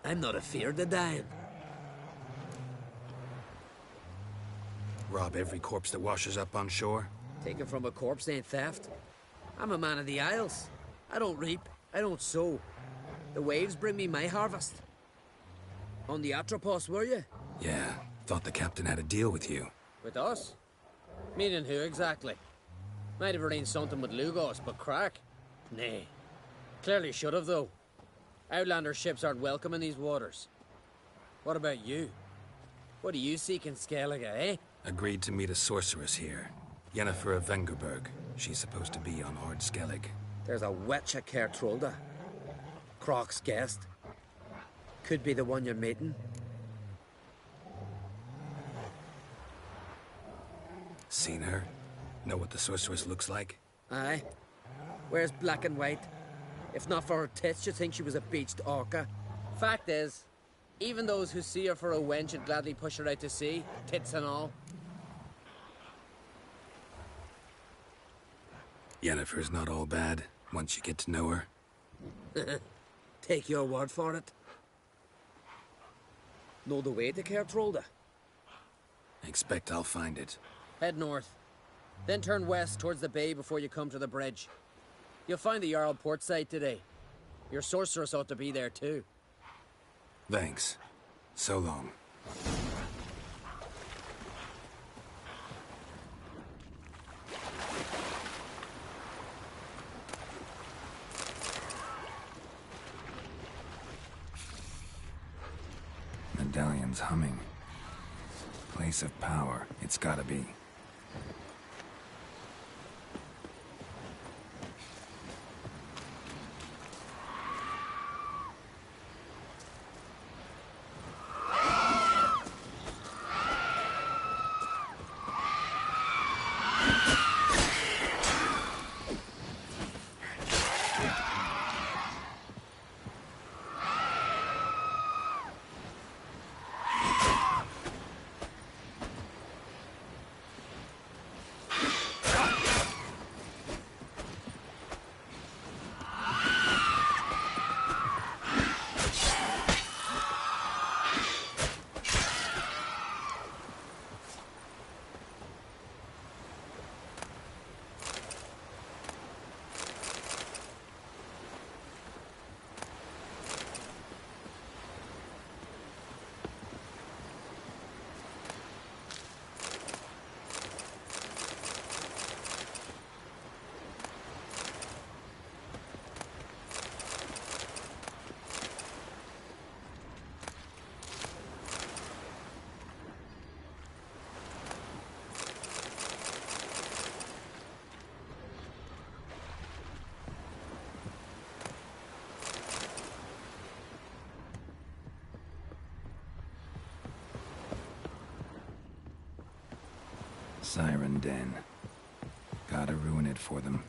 Speaker 12: I'm not afeard of dying.
Speaker 10: Rob every corpse that washes up on shore?
Speaker 12: Taken from a corpse ain't theft. I'm a man of the Isles. I don't reap, I don't sow. The waves bring me my harvest. On the Atropos, were you?
Speaker 10: Yeah, thought the captain had a deal with you.
Speaker 12: With us? Meaning who exactly? Might have arranged something with Lugos, but crack? Nay. Clearly should have, though. Outlander ships aren't welcome in these waters. What about you? What do you seek in Skellige, eh?
Speaker 10: Agreed to meet a sorceress here. Yennefer of Vengerberg. She's supposed to be on Ord Skellig.
Speaker 12: There's a wetcha Kertrolda. Croc's guest. Could be the one you're meeting.
Speaker 10: Seen her? Know what the sorceress looks like?
Speaker 12: Aye. Wears black and white. If not for her tits, you'd think she was a beached orca. Fact is, even those who see her for a wench would gladly push her out to sea, tits and all.
Speaker 10: Yennefer's not all bad, once you get to know her.
Speaker 12: Take your word for it. Know the way to Kertrolda?
Speaker 10: Expect I'll find it.
Speaker 12: Head north. Then turn west towards the bay before you come to the bridge. You'll find the Jarl port side today. Your sorceress ought to be there too.
Speaker 10: Thanks. So long. Medallion's humming. Place of power, it's gotta be. Siren Den. Gotta ruin it for them.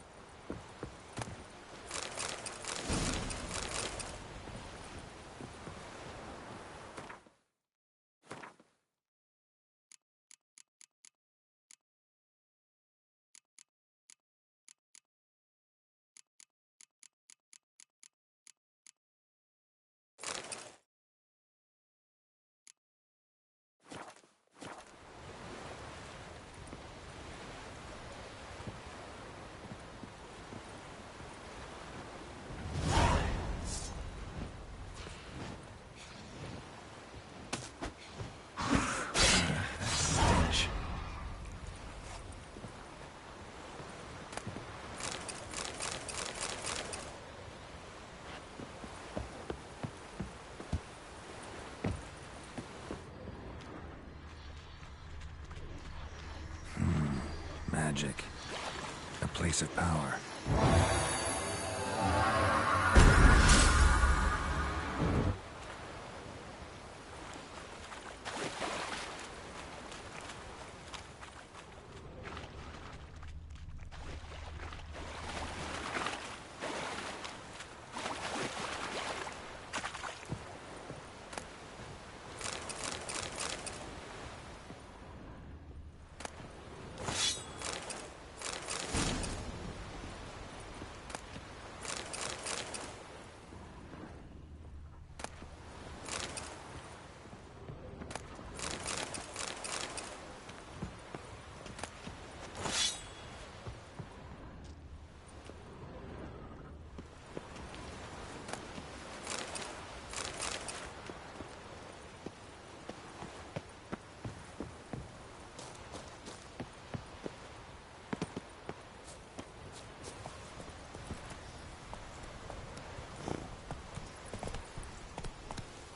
Speaker 10: Magic. A place of power.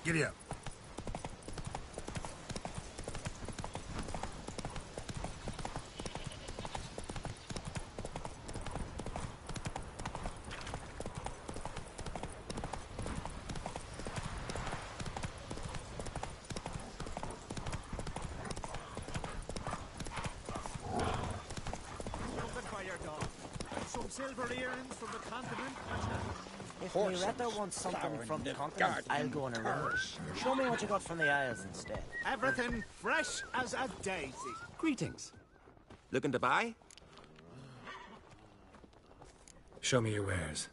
Speaker 11: Giddy up. Some silver earrings from the continent.
Speaker 7: If Loretta wants something from the continent, I'll go on a ring. Show me what you got from the Isles instead.
Speaker 11: Everything fresh as a daisy.
Speaker 10: Greetings.
Speaker 14: Looking to buy?
Speaker 10: Show me your wares.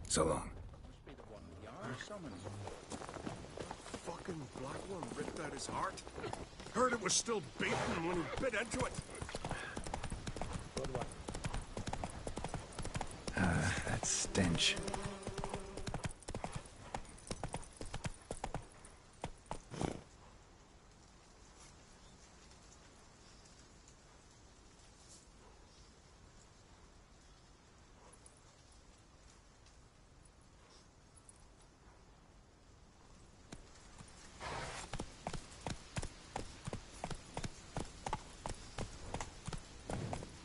Speaker 10: So long.
Speaker 11: Fucking black one ripped out his heart. Heard it was still beating when he bit into it.
Speaker 10: That stench.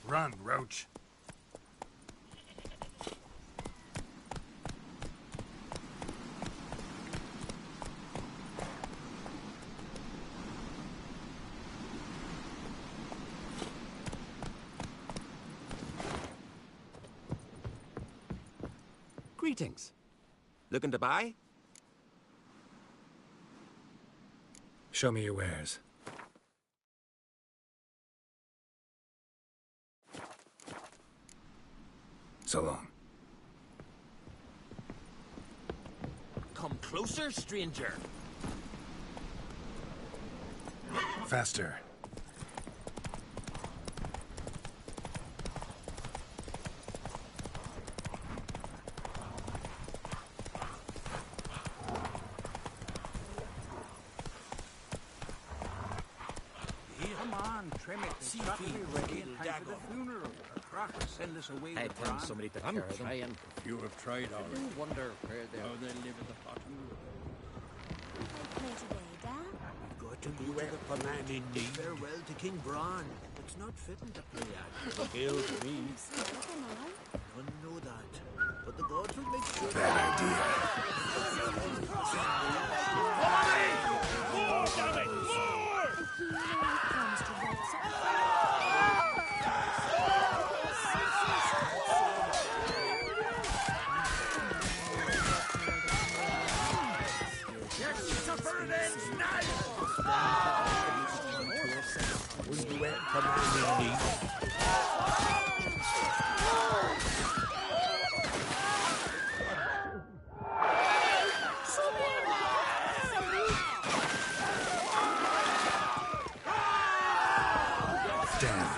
Speaker 11: Run, Roach.
Speaker 10: Greetings.
Speaker 14: Looking to buy?
Speaker 10: Show me your wares. So long.
Speaker 14: Come closer, stranger.
Speaker 10: Faster.
Speaker 11: Come on, trim it. It's got to be ready in time for the funeral. Cracker, send us away
Speaker 19: I
Speaker 11: with
Speaker 19: think
Speaker 11: Bran.
Speaker 19: somebody to
Speaker 13: I'm
Speaker 19: carry them.
Speaker 13: trying.
Speaker 16: You have tried
Speaker 13: I
Speaker 16: already.
Speaker 13: do wonder where they're...
Speaker 16: How they live at the bottom.
Speaker 6: Got to go to the command in need. Farewell to King Bran. It's not fitting to play at.
Speaker 16: Kills me.
Speaker 6: None know that. But the gods will make sure.
Speaker 10: Bad idea.
Speaker 11: More, damn it! More! Yes, suffer it ends now!
Speaker 6: When you went command in need.
Speaker 10: Damn.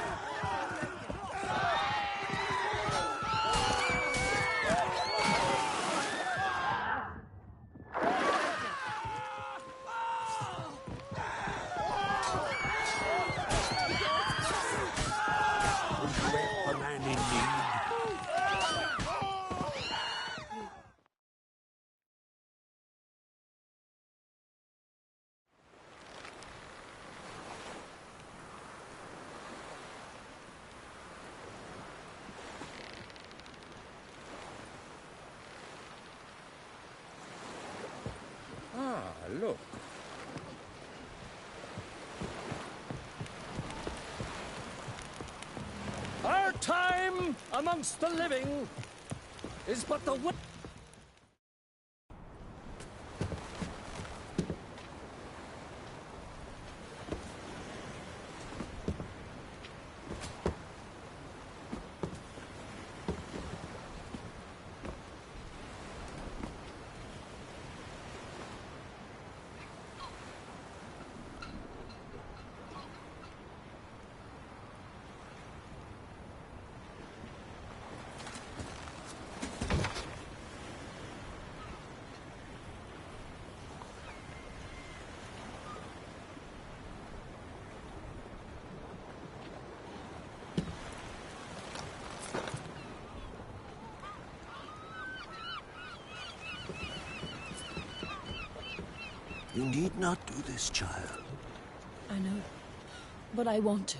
Speaker 6: Command in need.
Speaker 16: Ah, look.
Speaker 13: Our time amongst the living is but the...
Speaker 6: You need not do this, child.
Speaker 4: I know, but I want to.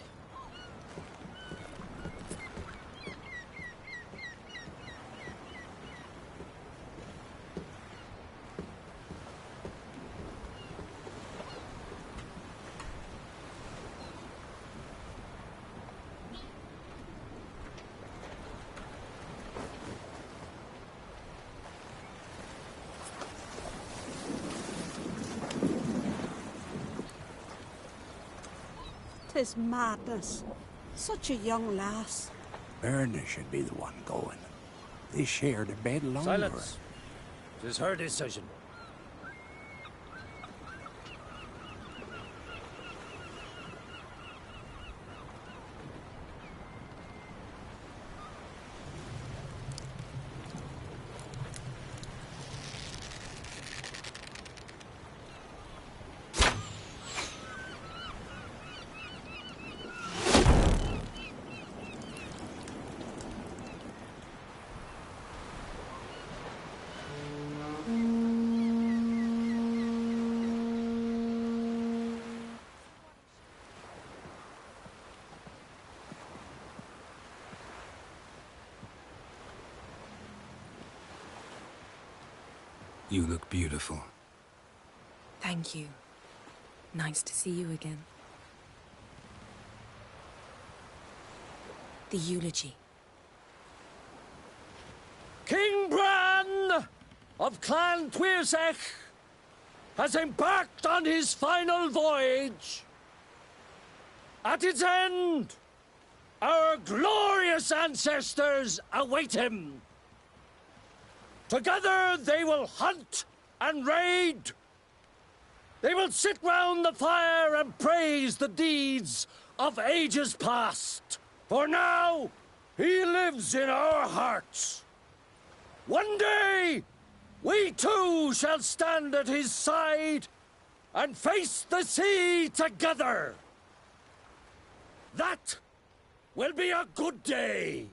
Speaker 9: Tis madness. Such a young lass.
Speaker 6: Erna should be the one going. They shared a bed longer.
Speaker 5: Silence. Tis her decision.
Speaker 10: You look beautiful.
Speaker 17: Thank you. Nice to see you again. The eulogy.
Speaker 5: King Bran of Clan Tuirsech has embarked on his final voyage. At its end, our glorious ancestors await him. Together they will hunt and raid. They will sit round the fire and praise the deeds of ages past. For now, he lives in our hearts. One day, we too shall stand at his side and face the sea together. That will be a good day.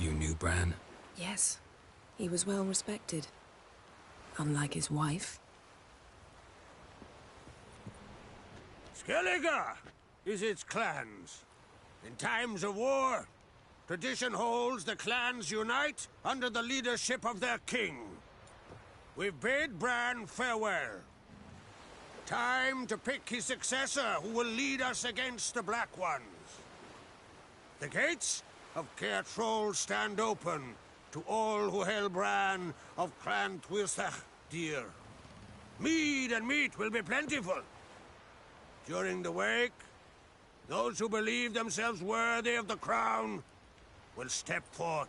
Speaker 10: You knew Bran?
Speaker 17: Yes. He was well respected. Unlike his wife.
Speaker 6: Skellige is its clans. In times of war, tradition holds the clans unite under the leadership of their king. We've bid Bran farewell. Time to pick his successor who will lead us against the Black Ones. The gates of Caer Troll stand open to all who held Bran of Clan Tuirsech dear. Mead and meat will be plentiful. During the wake, those who believe themselves worthy of the crown will step forth.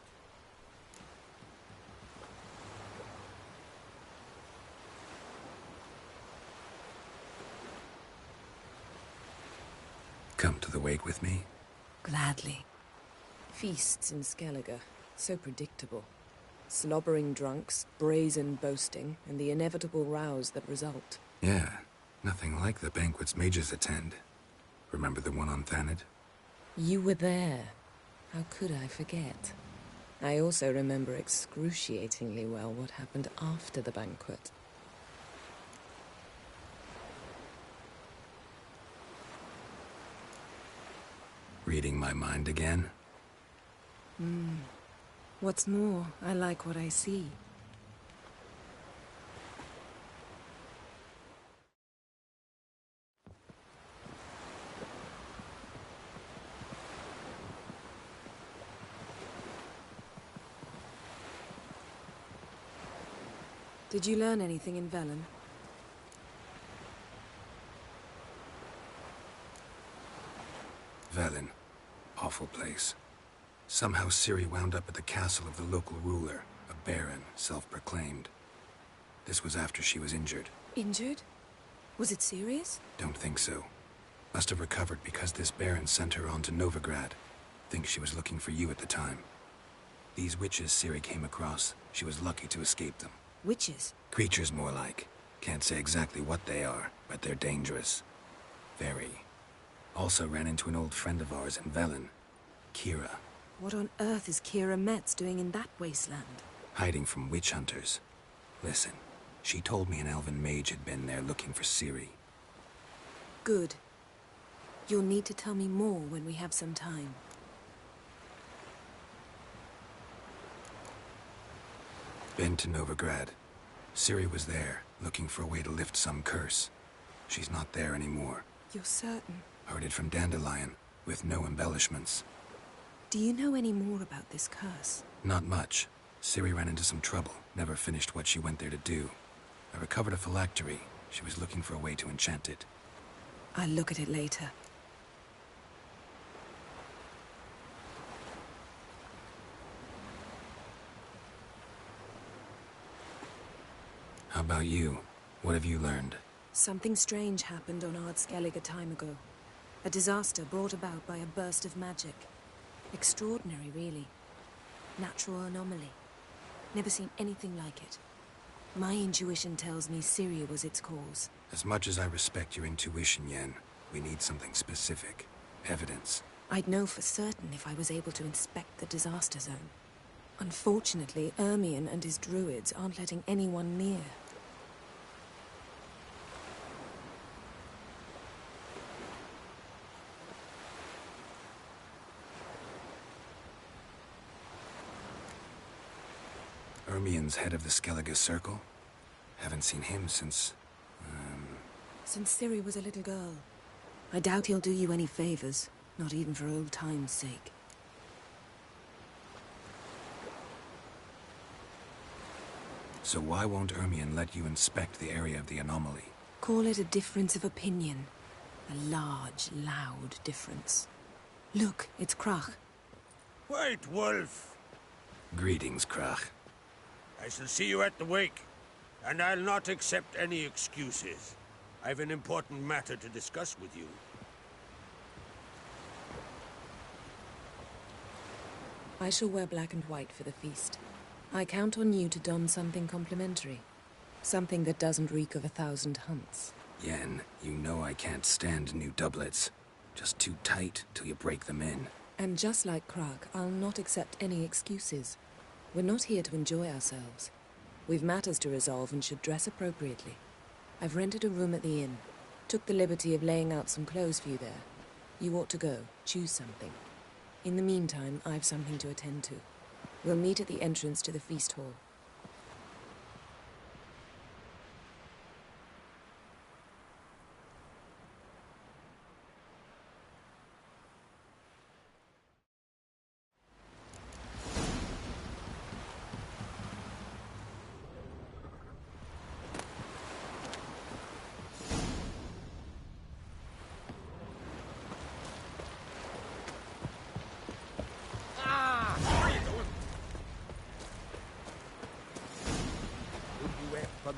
Speaker 10: Come to the wake with me?
Speaker 17: Gladly. Feasts in Skellige, so predictable. Slobbering drunks, brazen boasting, and the inevitable rows that result.
Speaker 10: Yeah, nothing like the banquets mages attend. Remember the one on Thanedd?
Speaker 17: You were there. How could I forget? I also remember excruciatingly well what happened after the banquet.
Speaker 10: Reading my mind again?
Speaker 17: What's more, I like what I see. Did you learn anything in Velen?
Speaker 10: Velen. Awful place. Somehow Ciri wound up at the castle of the local ruler, a baron, self-proclaimed. This was after she was injured.
Speaker 17: Injured? Was it serious?
Speaker 10: Don't think so. Must have recovered because this baron sent her on to Novigrad. Think she was looking for you at the time. These witches Ciri came across, she was lucky to escape them.
Speaker 17: Witches?
Speaker 10: Creatures more like. Can't say exactly what they are, but they're dangerous. Very. Also ran into an old friend of ours in Velen. Kira,
Speaker 17: What on earth is Kira Metz doing in that wasteland?
Speaker 10: hiding from witch hunters. Listen, she told me an elven mage had been there looking for Ciri.
Speaker 17: Good. You'll need to tell me more when we have some time.
Speaker 10: Been to Novigrad. Ciri was there, looking for a way to lift some curse. She's not there anymore.
Speaker 17: You're certain?
Speaker 10: Heard it from Dandelion, with no embellishments.
Speaker 17: Do you know any more about this curse?
Speaker 10: Not much. Ciri ran into some trouble, never finished what she went there to do. I recovered a phylactery. She was looking for a way to enchant it.
Speaker 17: I'll look at it later.
Speaker 10: How about you? What have you learned?
Speaker 17: Something strange happened on Ardskellig a time ago. A disaster brought about by a burst of magic. Extraordinary, really. Natural anomaly. Never seen anything like it. My intuition tells me Ciri was its cause.
Speaker 10: As much as I respect your intuition, Yen, we need something specific. Evidence.
Speaker 17: I'd know for certain if I was able to inspect the disaster zone. Unfortunately, Ermion and his druids aren't letting anyone near.
Speaker 10: Ermion's head of the Skellige Circle? Haven't seen him since...
Speaker 17: Since Ciri was a little girl. I doubt he'll do you any favors, not even for old time's sake.
Speaker 10: So why won't Ermion let you inspect the area of the anomaly?
Speaker 17: Call it a difference of opinion. A large, loud difference. Look, it's Krach.
Speaker 6: Wait, Wolf.
Speaker 10: Greetings, Krach.
Speaker 6: I shall see you at the wake, and I'll not accept any excuses. I've an important matter to discuss with you.
Speaker 17: I shall wear black and white for the feast. I count on you to don something complimentary. Something that doesn't reek of 1,000 hunts.
Speaker 10: Yen, you know I can't stand new doublets. Just too tight till you break them in.
Speaker 17: And just like Krach, I'll not accept any excuses. We're not here to enjoy ourselves. We've matters to resolve and should dress appropriately. I've rented a room at the inn. Took the liberty of laying out some clothes for you there. You ought to go. Choose something. In the meantime, I've something to attend to. We'll meet at the entrance to the feast hall.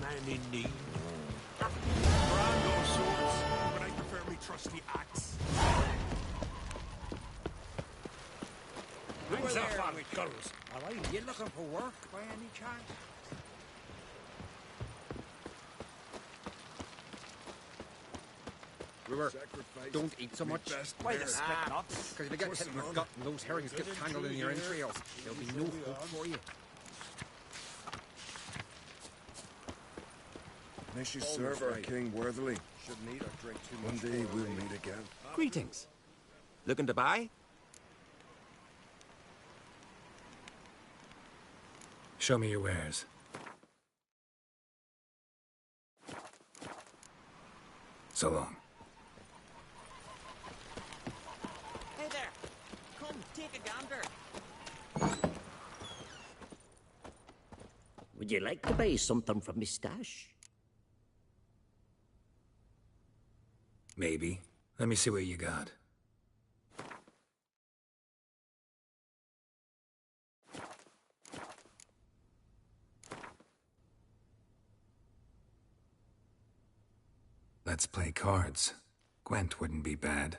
Speaker 6: Man in need.
Speaker 11: Brando swords, but I prefer me trusty axe.
Speaker 16: Who's up on guns?
Speaker 8: Are you looking for work by any chance?
Speaker 13: River, don't eat so much.
Speaker 8: Why the split nuts?
Speaker 13: Because if you get hit in the gut and those herrings get tangled in your entrails, there'll be no hope for you.
Speaker 11: May she serve our king worthily. Shouldn't eat or drink too much. One day we'll meet again.
Speaker 14: Greetings. Looking to buy?
Speaker 10: Show me your wares. So long.
Speaker 7: Hey there! Come, take a gander.
Speaker 19: Would you like to buy something from me stash?
Speaker 10: Maybe. Let me see what you got. Let's play cards. Gwent wouldn't be bad.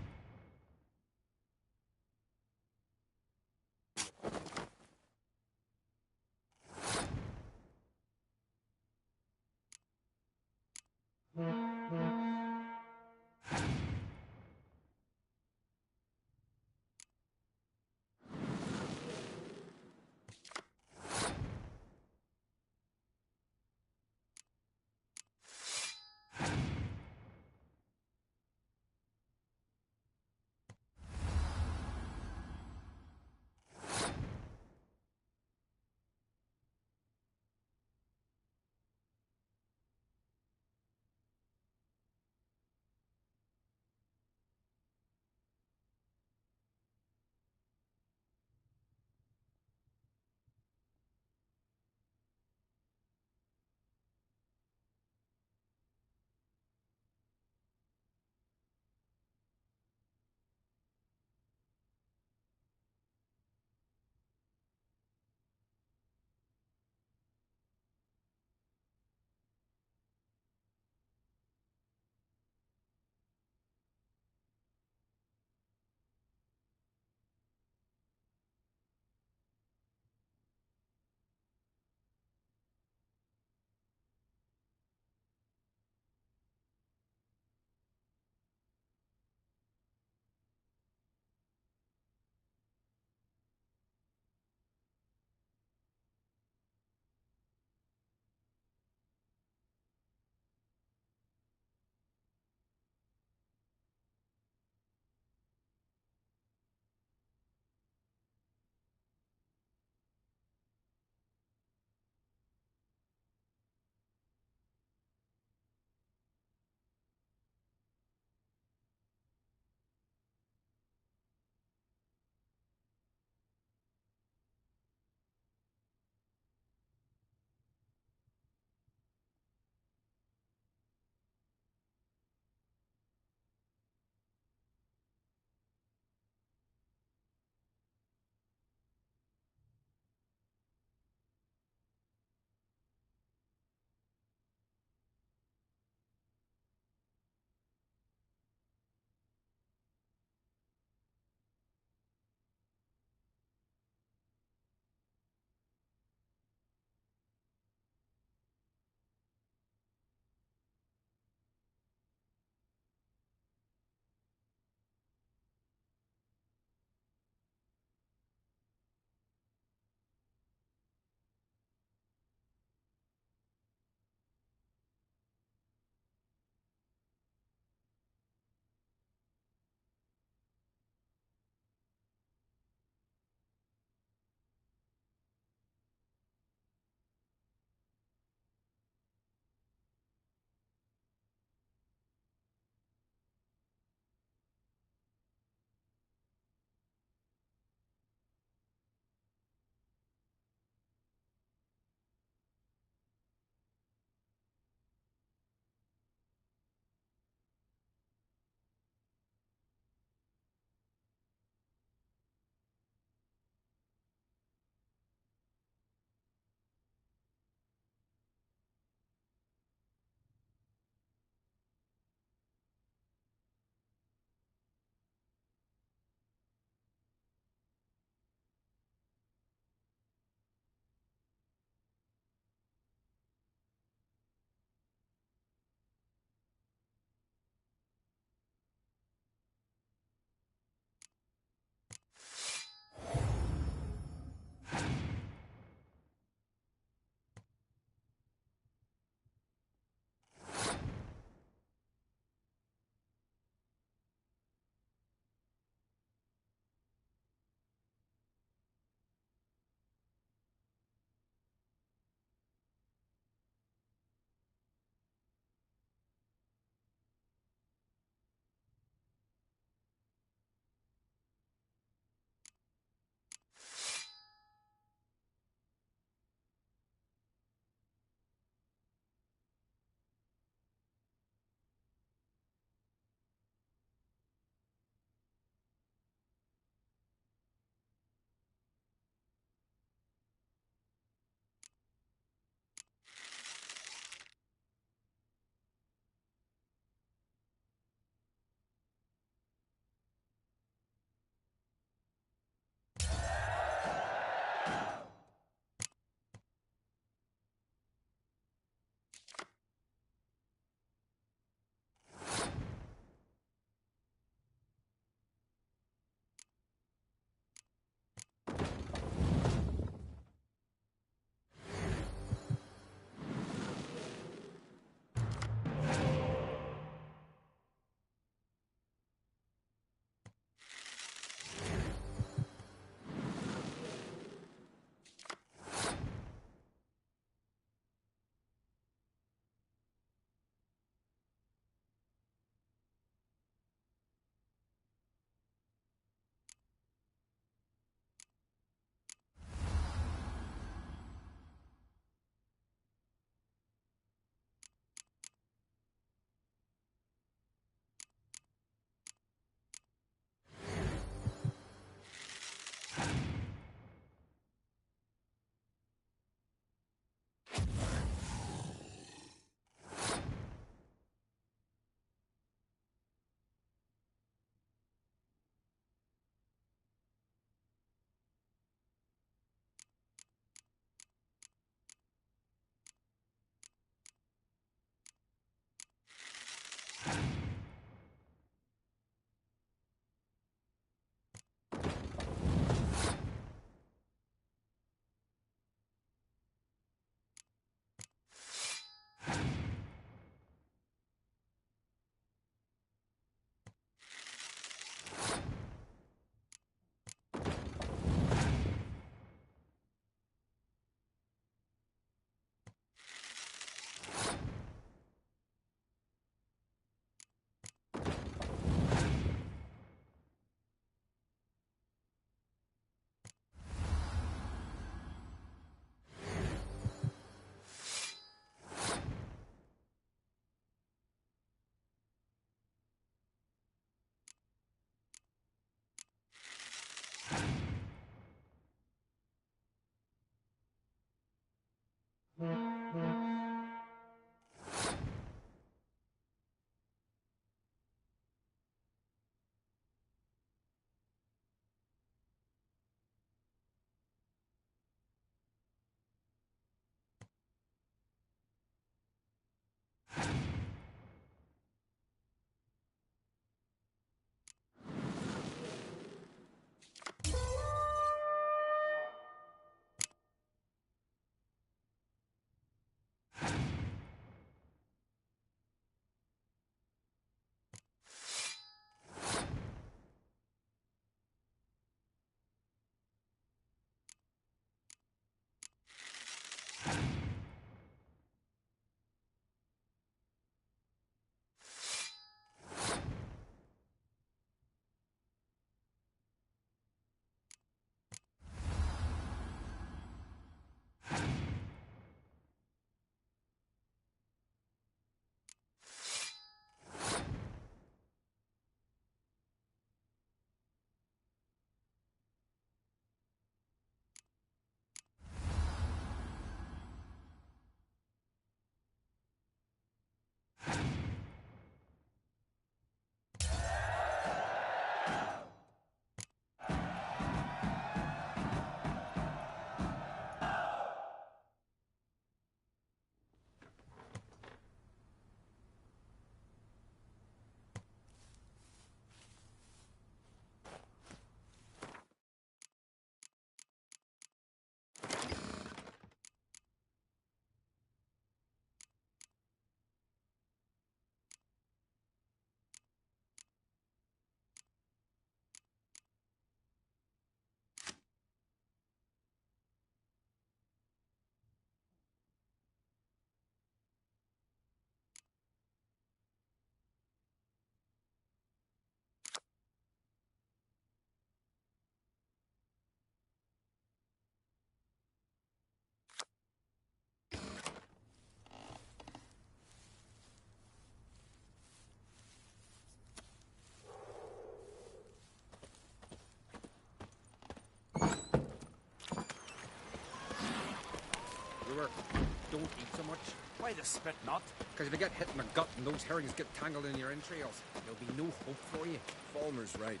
Speaker 8: eat so much? Why the spit not?
Speaker 14: Because if you get hit in the gut and those herrings get tangled in your entrails, there'll be no hope for you.
Speaker 11: Falmer's right.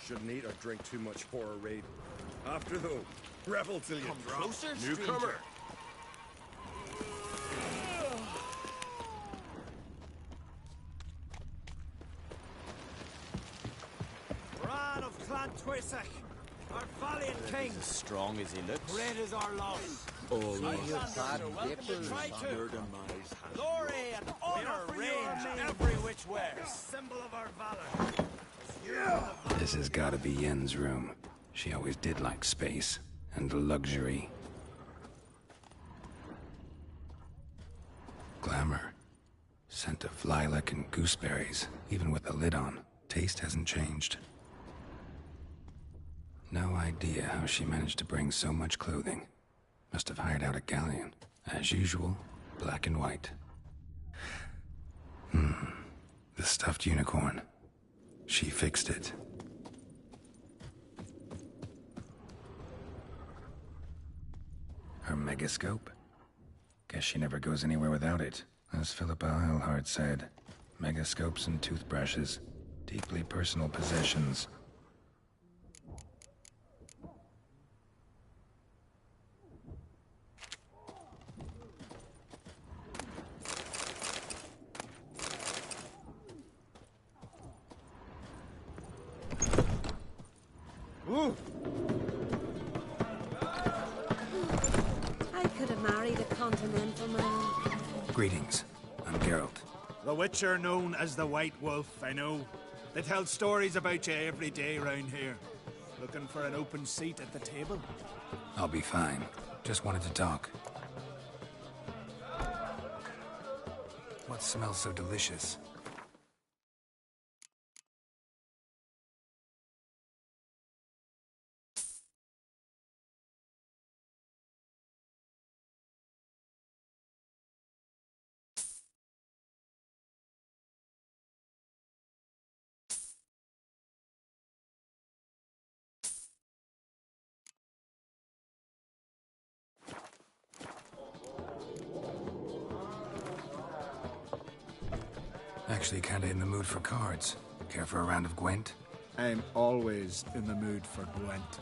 Speaker 11: Shouldn't eat or drink too much for a raid. After though, revel till you
Speaker 8: Come
Speaker 11: drop.
Speaker 8: closer,
Speaker 11: Newcomer.
Speaker 8: stranger. Bran of Clan Twisach, our valiant king.
Speaker 18: As strong as he looks.
Speaker 8: Great is our loss.
Speaker 18: Oh,
Speaker 8: Glory and honor reign every which way. Symbol of our valor.
Speaker 10: This has got to be Yen's room. She always did like space and luxury. Glamour. Scent of lilac and gooseberries, even with the lid on. Taste hasn't changed. No idea how she managed to bring so much clothing. Must have hired out a galleon. As usual, black and white. The stuffed unicorn. She fixed it. Her megascope? Guess she never goes anywhere without it. As Philippa Eilhart said, megascopes and toothbrushes, deeply personal possessions.
Speaker 9: I could have married a continental man.
Speaker 10: Greetings. I'm Geralt.
Speaker 21: The Witcher known as the White Wolf, I know. They tell stories about you every day round here. Looking for an open seat at the table?
Speaker 10: I'll be fine. Just wanted to talk. What smells so delicious? Actually kinda in the mood for cards. Care for a round of Gwent?
Speaker 21: I'm always in the mood for Gwent.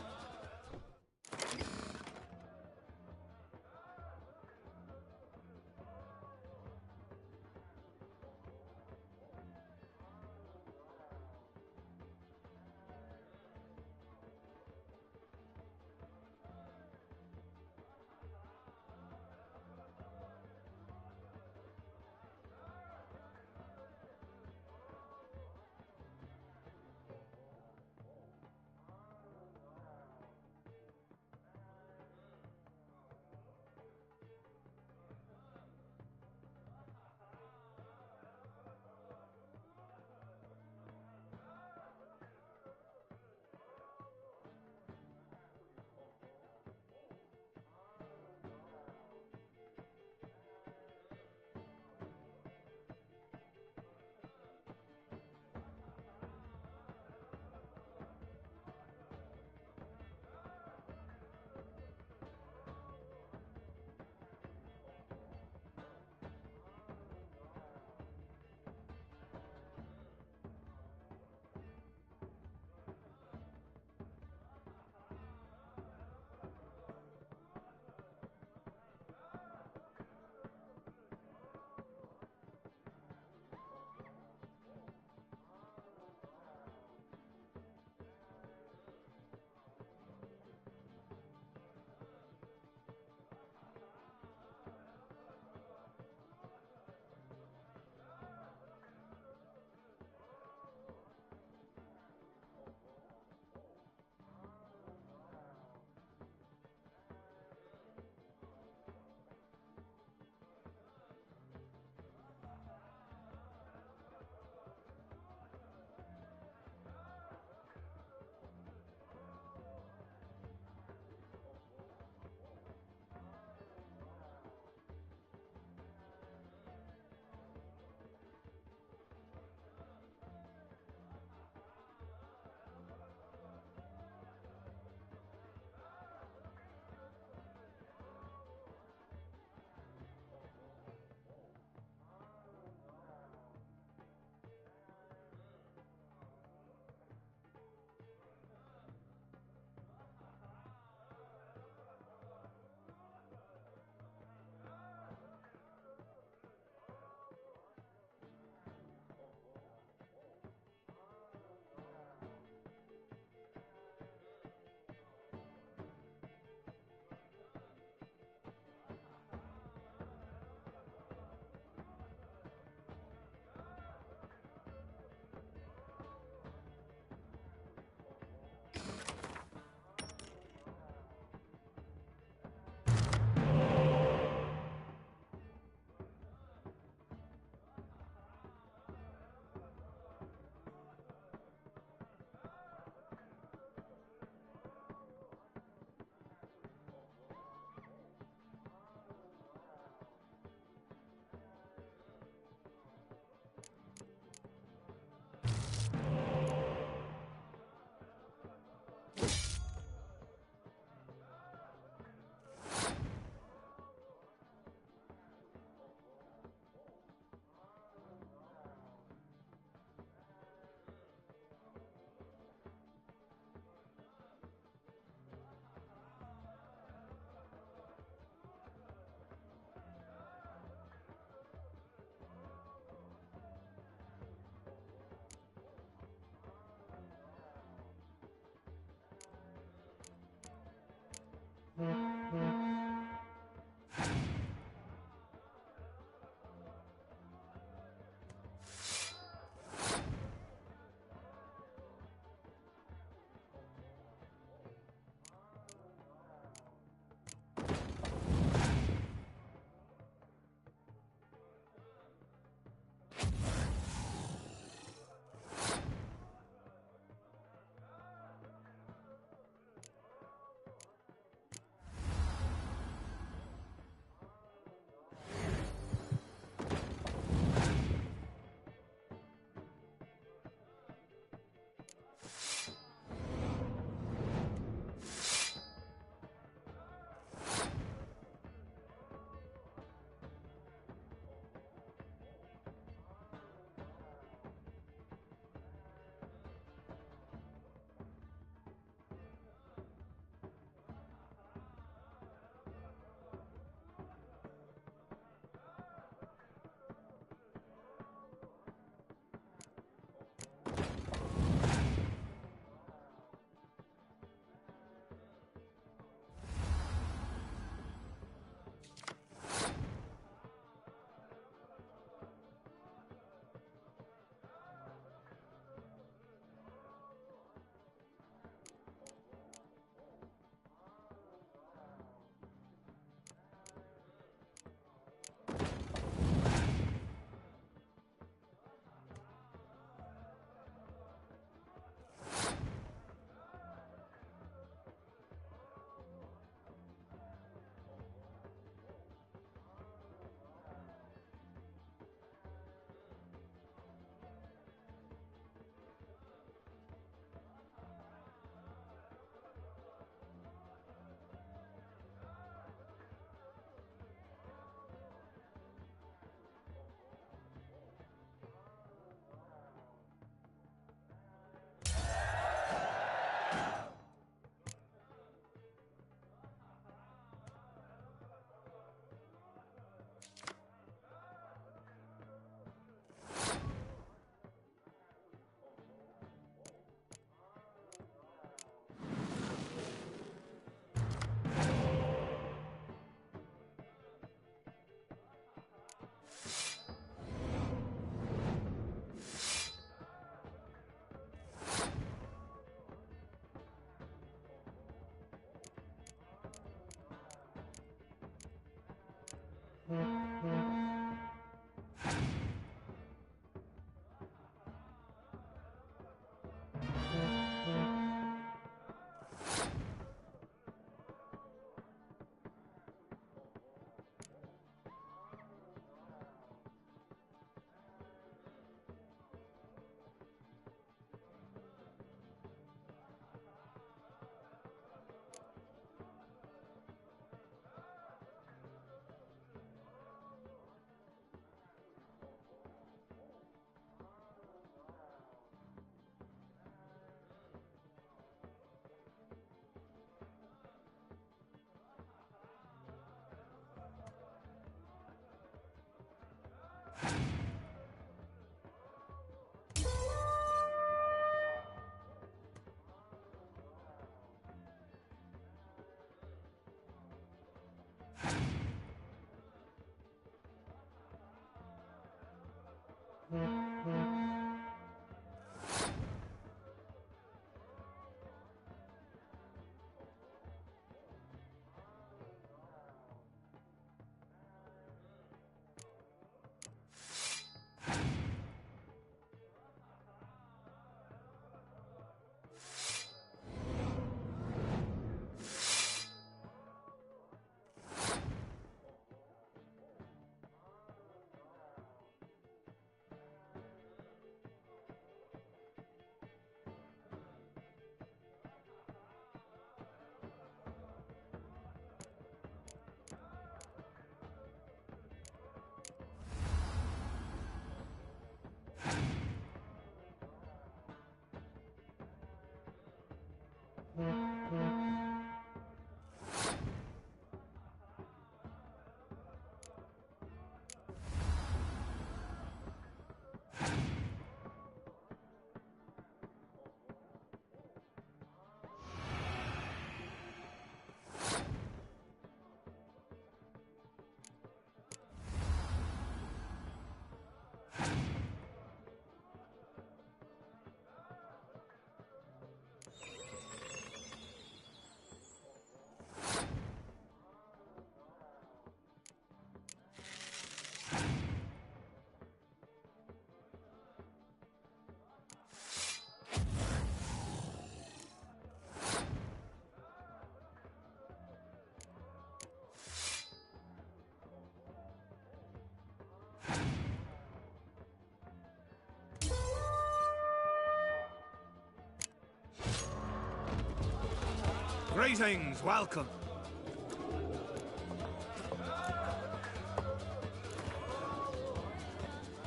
Speaker 21: Greetings, welcome.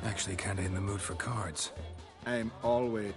Speaker 10: Actually kinda in the mood for cards.
Speaker 21: I'm always...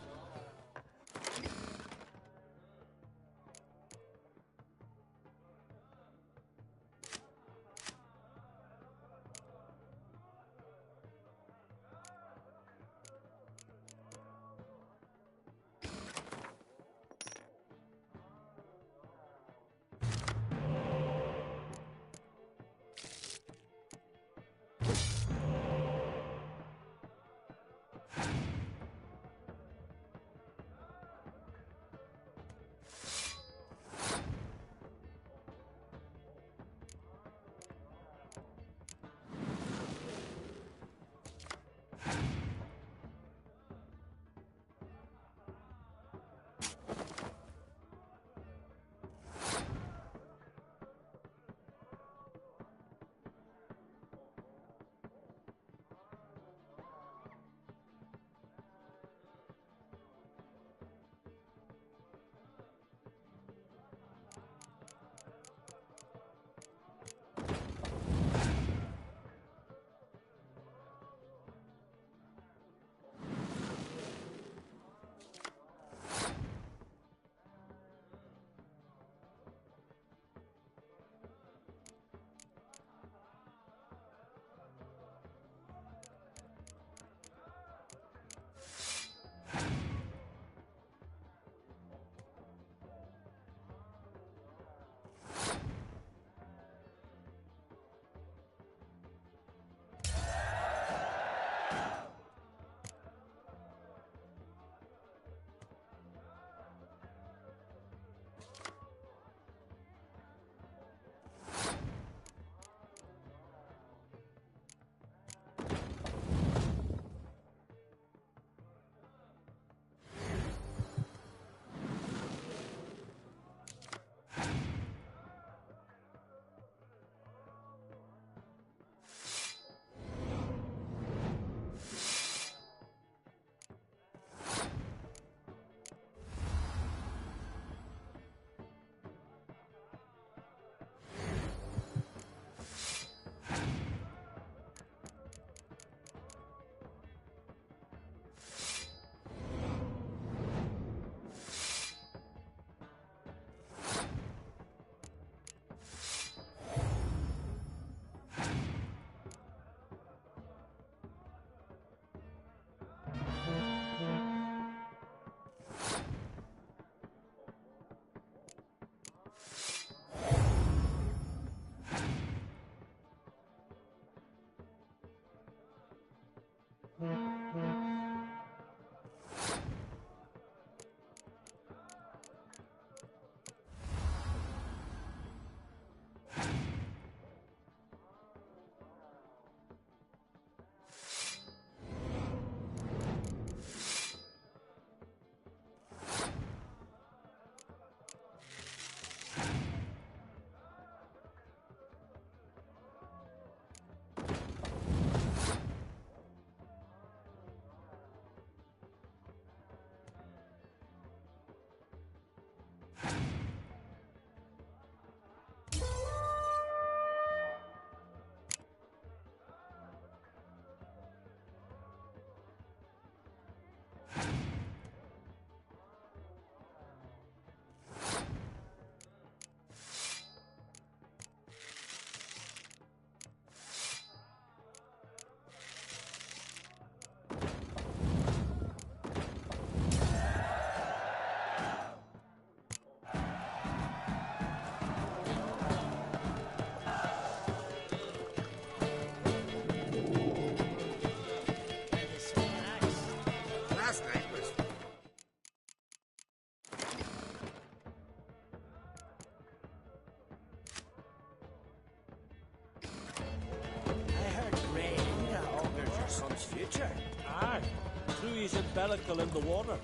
Speaker 5: future. Aye. Threw his umbilical in the water,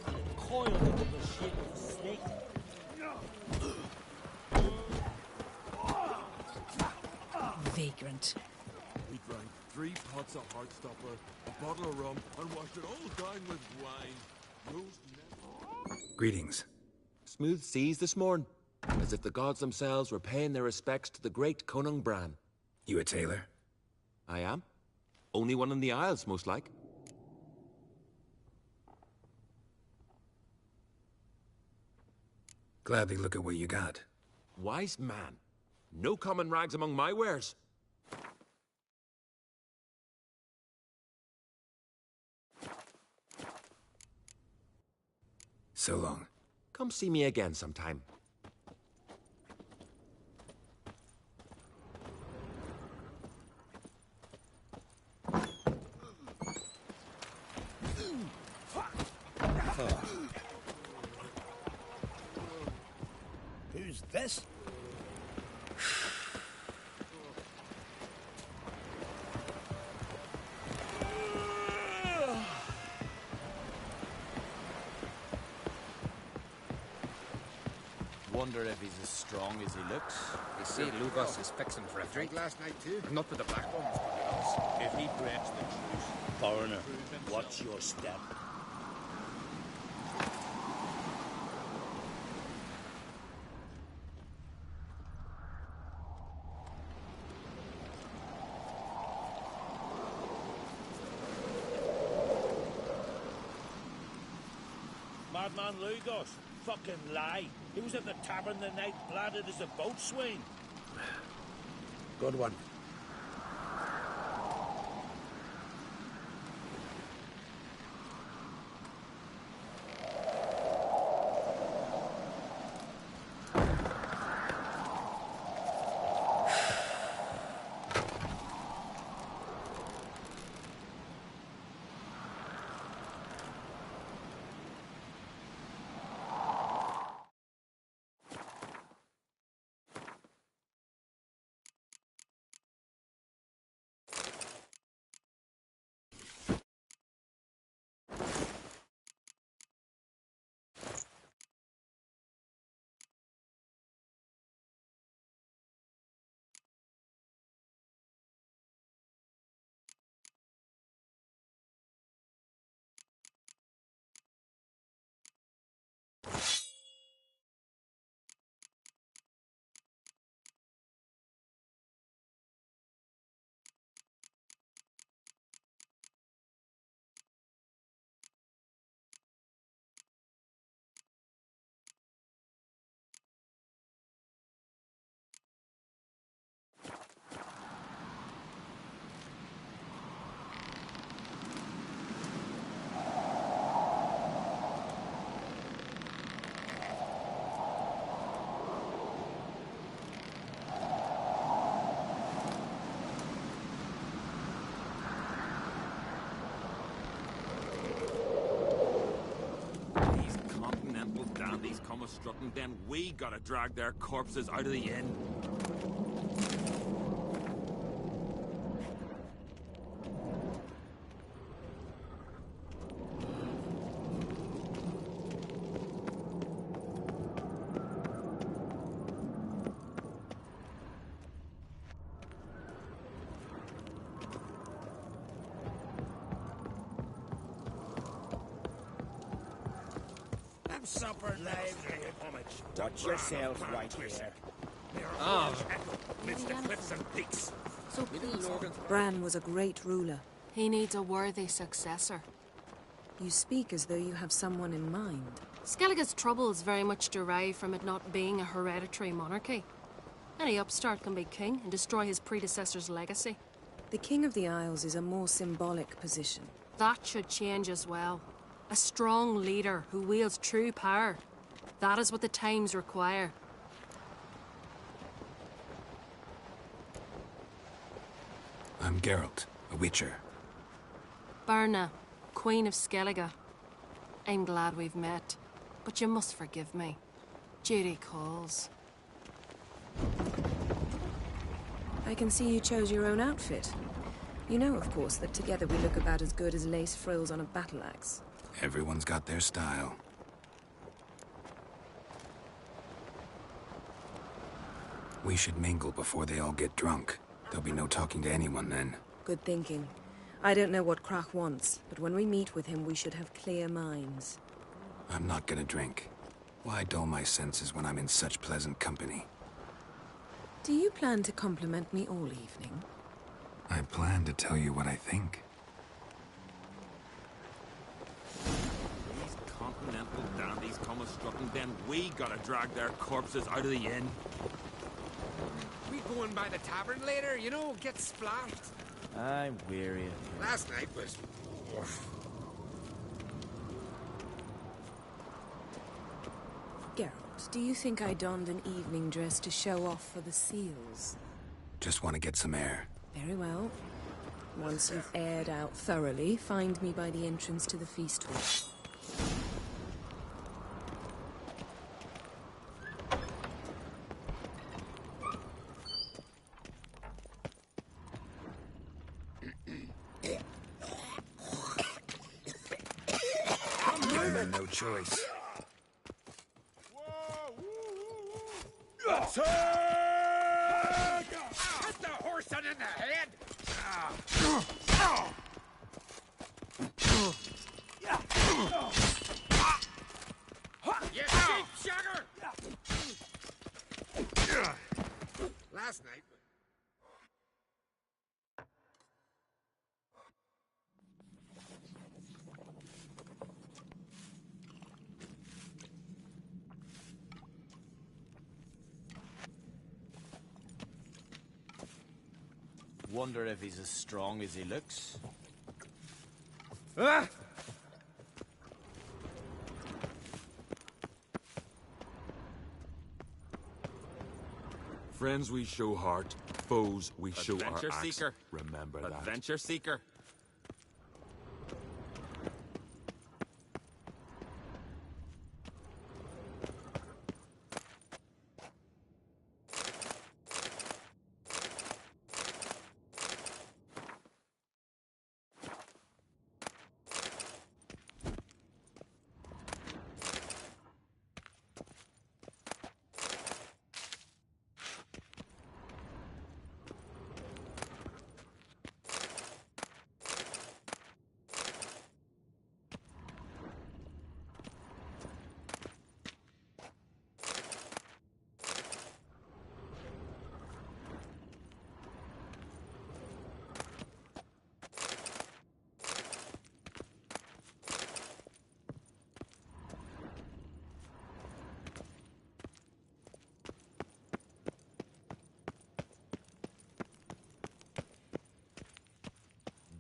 Speaker 5: and it coiled it in the shape of a snake.
Speaker 4: Vagrant.
Speaker 11: We drank 3 pots of Heartstopper, a bottle of rum, and washed it all down with wine.
Speaker 10: Greetings.
Speaker 18: Smooth seas this morning. as if the gods themselves were paying their respects to the great Conung Bran.
Speaker 10: You a tailor?
Speaker 18: I am. Only one in the Isles, most like.
Speaker 10: Gladly look at what you got.
Speaker 18: Wise man. No common rags among my wares.
Speaker 10: So long.
Speaker 18: Come see me again sometime.
Speaker 8: Who's this?
Speaker 14: Wonder if he's as strong as he looks. They say Lugos is fixing for a drink last night too. Not with the black ones.
Speaker 8: If he breaks the truce, foreigner, watch your step. Madman Lugos, fucking lie. He was at the tavern the night, bladdered as a boatswain.
Speaker 6: Good one.
Speaker 18: Dandies come a-strutting, then we gotta drag their corpses out of the inn.
Speaker 8: Supper knives homage. Watch yourselves right here.
Speaker 18: Midst the cliffs and peaks.
Speaker 1: So please,
Speaker 17: Bran was a great ruler.
Speaker 1: he needs a worthy successor.
Speaker 17: You speak as though you have someone in mind.
Speaker 1: Skellige's troubles very much derive from it not being a hereditary monarchy. Any upstart can be king and destroy his predecessor's legacy.
Speaker 17: The King of the Isles is a more symbolic position.
Speaker 1: That should change as well. A strong leader who wields true power. That is what the times require.
Speaker 10: I'm Geralt, a witcher.
Speaker 1: Berna, Queen of Skellige. I'm glad we've met, but you must forgive me. Duty calls.
Speaker 17: I can see you chose your own outfit. You know, of course, that together we look about as good as lace frills on a battle axe.
Speaker 10: Everyone's got their style. We should mingle before they all get drunk. There'll be no talking to anyone then.
Speaker 17: Good thinking. I don't know what Krach wants, but when we meet with him, we should have clear minds.
Speaker 10: I'm not gonna drink. Why dull my senses when I'm in such pleasant company?
Speaker 17: Do you plan to compliment me all evening?
Speaker 10: I plan to tell you what I think.
Speaker 18: These continental dandies come a-strutting, then we gotta drag their corpses out of the inn.
Speaker 14: We going by the tavern later, you know, get splashed.
Speaker 7: I'm weary of you.
Speaker 14: Last night was... oof.
Speaker 17: Geralt, do you think I donned an evening dress to show off for the seals?
Speaker 10: Just want to get some air.
Speaker 17: Very well. Once you've aired out thoroughly, find me by the entrance to the feast hall.
Speaker 10: Giving them no choice.
Speaker 14: Hit the horse in the head! You cheap sugar! Last night...
Speaker 7: Wonder if he's as strong as he looks.
Speaker 14: Ah!
Speaker 18: Friends we show heart, foes we show our Adventure axe. seeker. Remember that.
Speaker 14: Adventure seeker.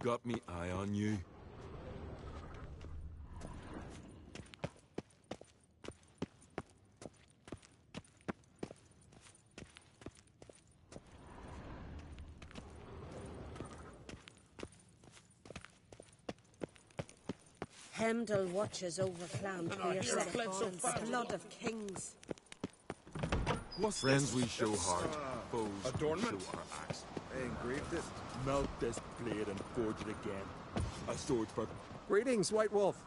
Speaker 18: Got me eye on you.
Speaker 9: Hemdall watches over Clan Pierce
Speaker 8: I fled so
Speaker 9: the
Speaker 8: fast.
Speaker 9: blood of kings.
Speaker 18: Friends we show heart, foes
Speaker 11: adornment?
Speaker 18: we show our axe.
Speaker 11: They engraved it.
Speaker 18: Melt this blade and forge it again. A sword for...
Speaker 5: Greetings, White Wolf.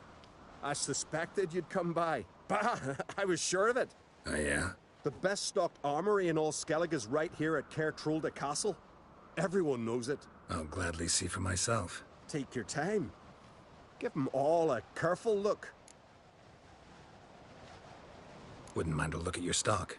Speaker 5: I suspected you'd come by. Bah, I was sure of it.
Speaker 10: Oh, yeah?
Speaker 5: The best stocked armory in all Skellig is right here at Caer Trolde Castle. Everyone knows it.
Speaker 10: I'll gladly see for myself.
Speaker 5: Take your time. Give them all a careful look.
Speaker 10: Wouldn't mind a look at your stock.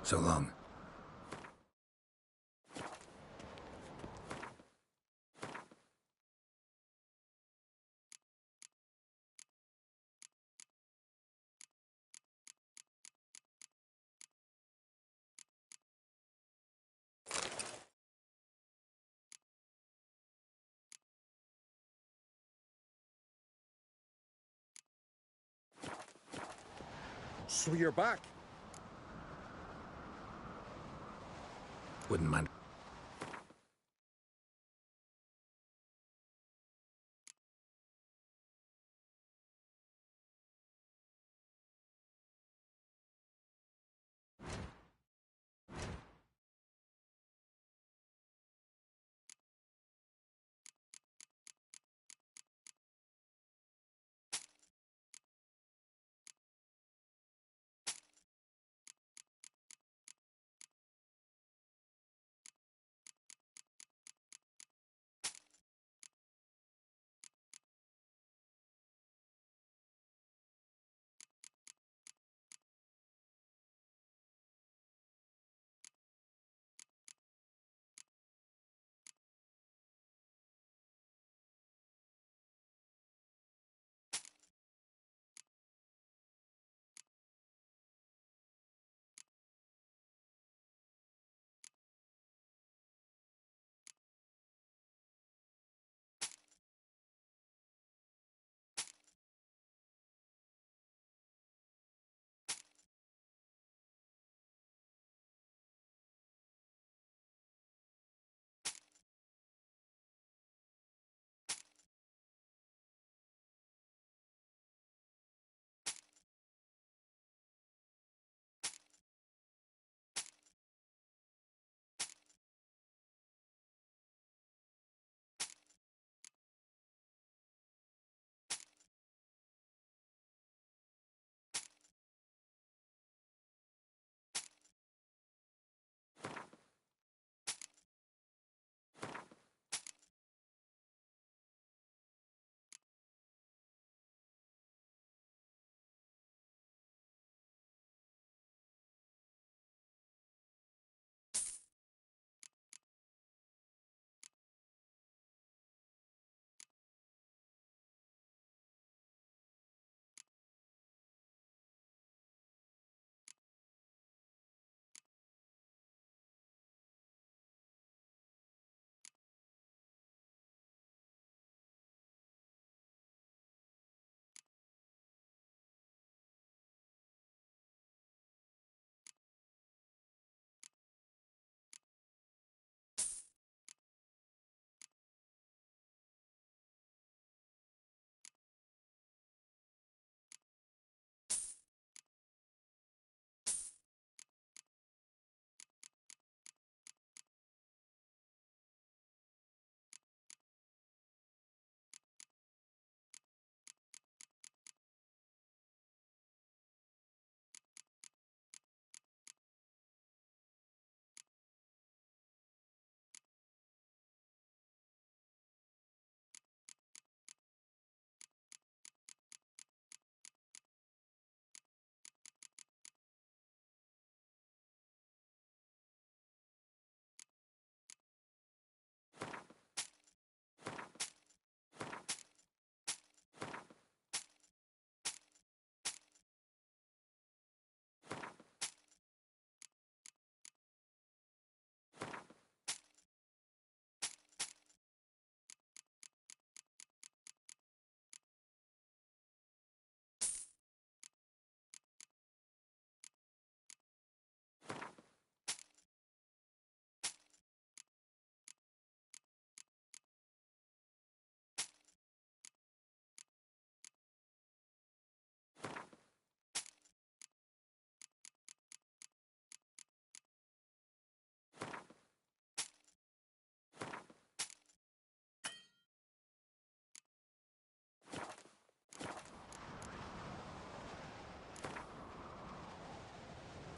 Speaker 10: So long.
Speaker 18: So you're back.
Speaker 10: Wouldn't mind.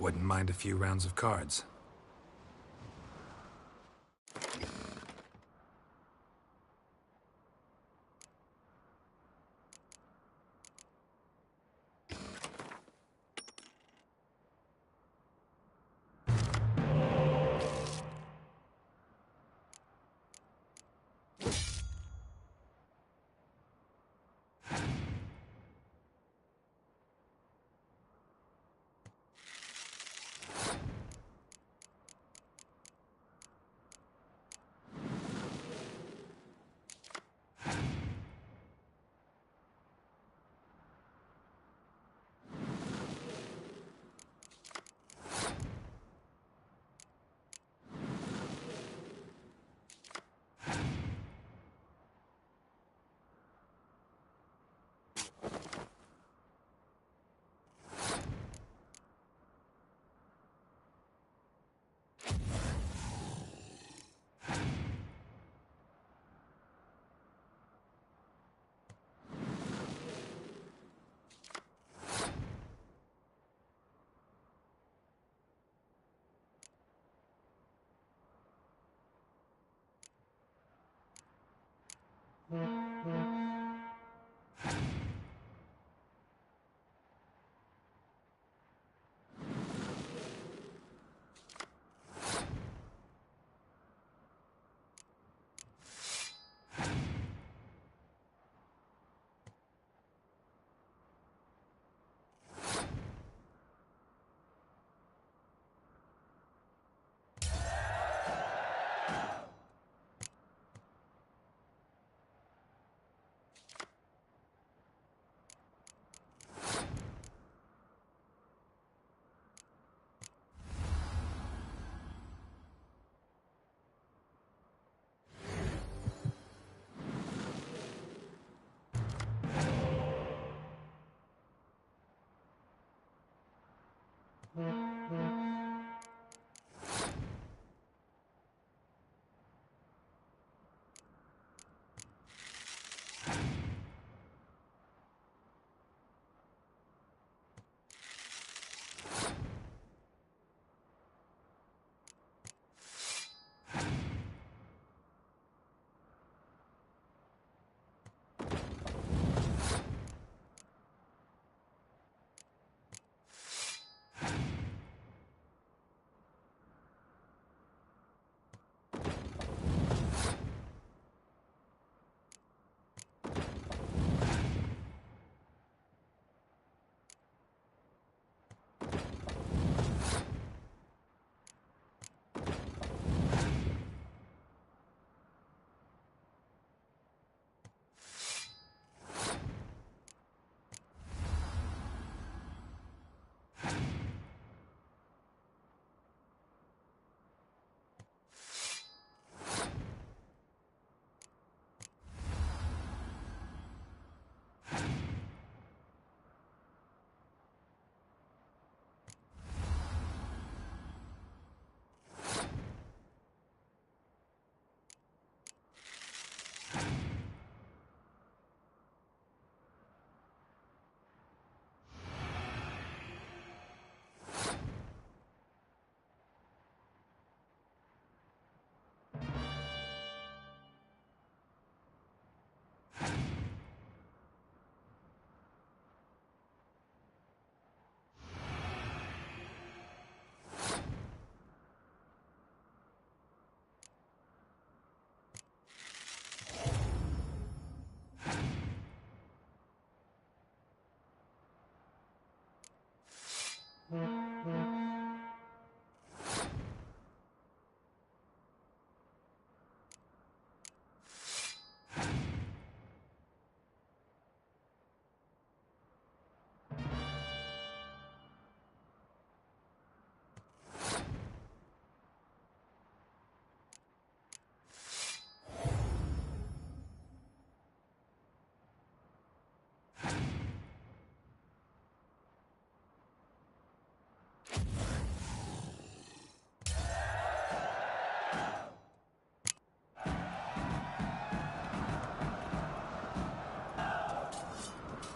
Speaker 10: Wouldn't mind a few rounds of cards.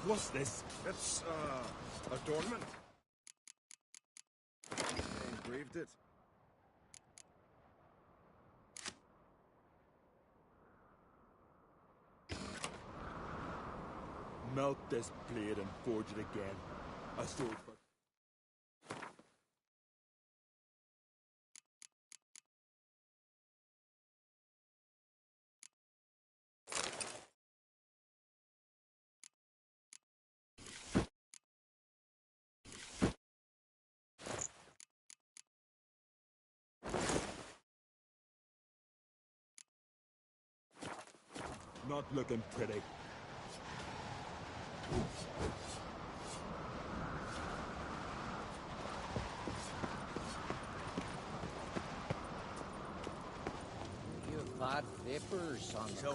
Speaker 11: What's this? It's, adornment. They engraved it.
Speaker 8: Melt this blade and forge it again. A sword for... Not looking pretty.
Speaker 7: You have bad vapors on
Speaker 20: So,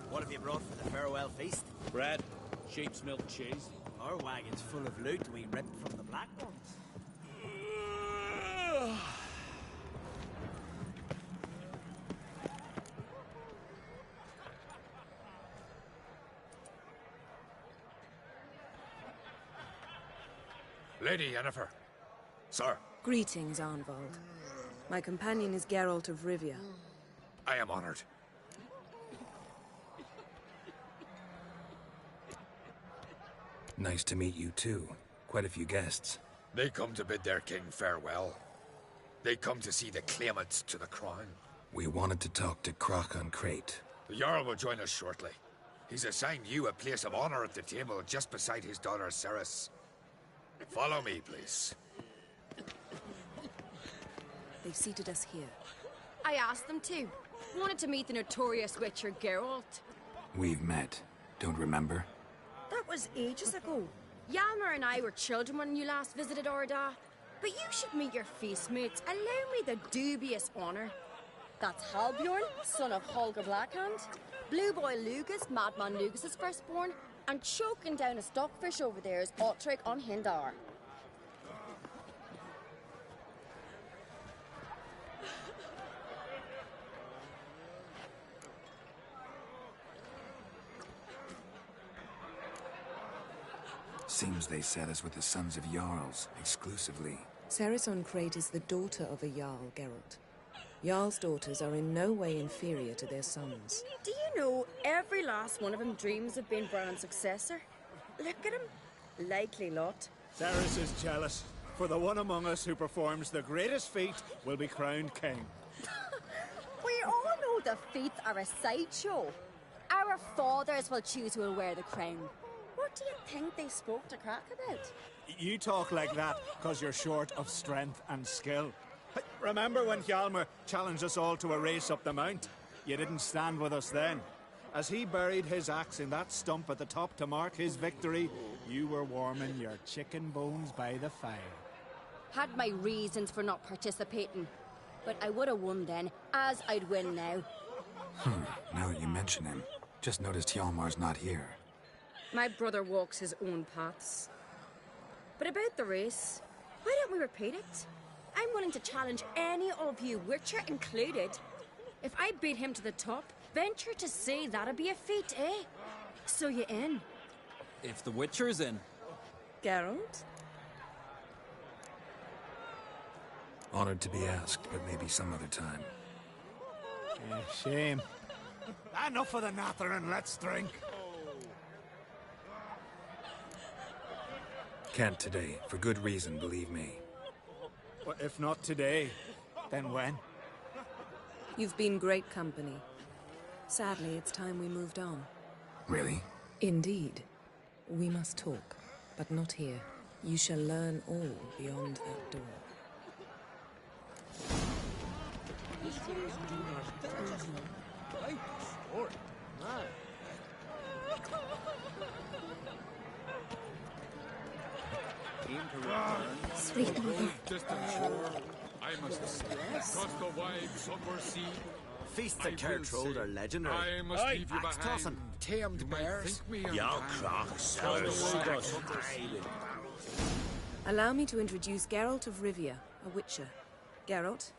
Speaker 20: what have you brought for the farewell feast?
Speaker 8: Bread, sheep's milk cheese.
Speaker 20: Our wagon's full of loot we ripped from the Black Ones.
Speaker 14: Lady Yennefer.
Speaker 11: Sir.
Speaker 17: Greetings, Arnvald. My companion is Geralt of Rivia.
Speaker 14: I am honored.
Speaker 10: Nice to meet you too. Quite a few guests.
Speaker 14: They come to bid their king farewell. They come to see the claimants to the crown.
Speaker 10: We wanted to talk to Croc on Crate.
Speaker 14: The Jarl will join us shortly. He's assigned you a place of honor at the table just beside his daughter Ceres. Follow me, please.
Speaker 17: They've seated us here.
Speaker 3: I asked them to. Wanted to meet the notorious witcher Geralt.
Speaker 10: We've met. Don't remember?
Speaker 3: That was ages ago. Yalmer and I were children when you last visited Orda. But you should meet your feast mates. Allow me the dubious honor. That's Halbjorn, son of Holger Blackhand. Blue Boy Lugus, Madman Lugus' firstborn. And choking down a stockfish over there is Otric on Hindar.
Speaker 10: Seems they set us with the sons of Jarls, exclusively.
Speaker 17: Ceres on Crate is the daughter of a Jarl, Geralt. Jarl's daughters are in no way inferior to their sons.
Speaker 3: Do you know every last one of them dreams of being Bran's successor? Look at him. Likely lot.
Speaker 21: Ceres is jealous, for the one among us who performs the greatest feat will be crowned king.
Speaker 3: We all know the feats are a sideshow. Our fathers will choose who will wear the crown. What do you think they spoke to Crack about?
Speaker 21: You talk like that because you're short of strength and skill. Remember when Hjalmar challenged us all to a race up the mount? You didn't stand with us then. As he buried his axe in that stump at the top to mark his victory, you were warming your chicken bones by the fire.
Speaker 3: Had my reasons for not participating. But I would have won then, as I'd win now.
Speaker 10: Now that you mention him, just noticed Hjalmar's not here.
Speaker 3: My brother walks his own paths. But about the race, why don't we repeat it? I'm willing to challenge any of you, Witcher included. If I beat him to the top, venture to say that'd be a feat, eh? So you in?
Speaker 22: If the Witcher's in.
Speaker 17: Geralt?
Speaker 10: Honored to be asked, but maybe some other time.
Speaker 21: Yeah, shame. Enough of the nattering, let's drink.
Speaker 10: Can't today, for good reason, believe me.
Speaker 21: Well, if not today, then when?
Speaker 17: You've been great company. Sadly, it's time we moved on.
Speaker 10: Really?
Speaker 17: Indeed. We must talk, but not here. You shall learn all beyond that door.
Speaker 3: Sweet mother.
Speaker 18: Distant shore, I must cross the wide summer sea.
Speaker 20: Feasts at Kertrode are legendary.
Speaker 18: I must leave you
Speaker 20: Axe
Speaker 18: behind.
Speaker 20: tossing.
Speaker 18: Tamed bears.
Speaker 6: Yo, Croc, sellers.
Speaker 17: Allow me to introduce Geralt of Rivia, a witcher. Geralt,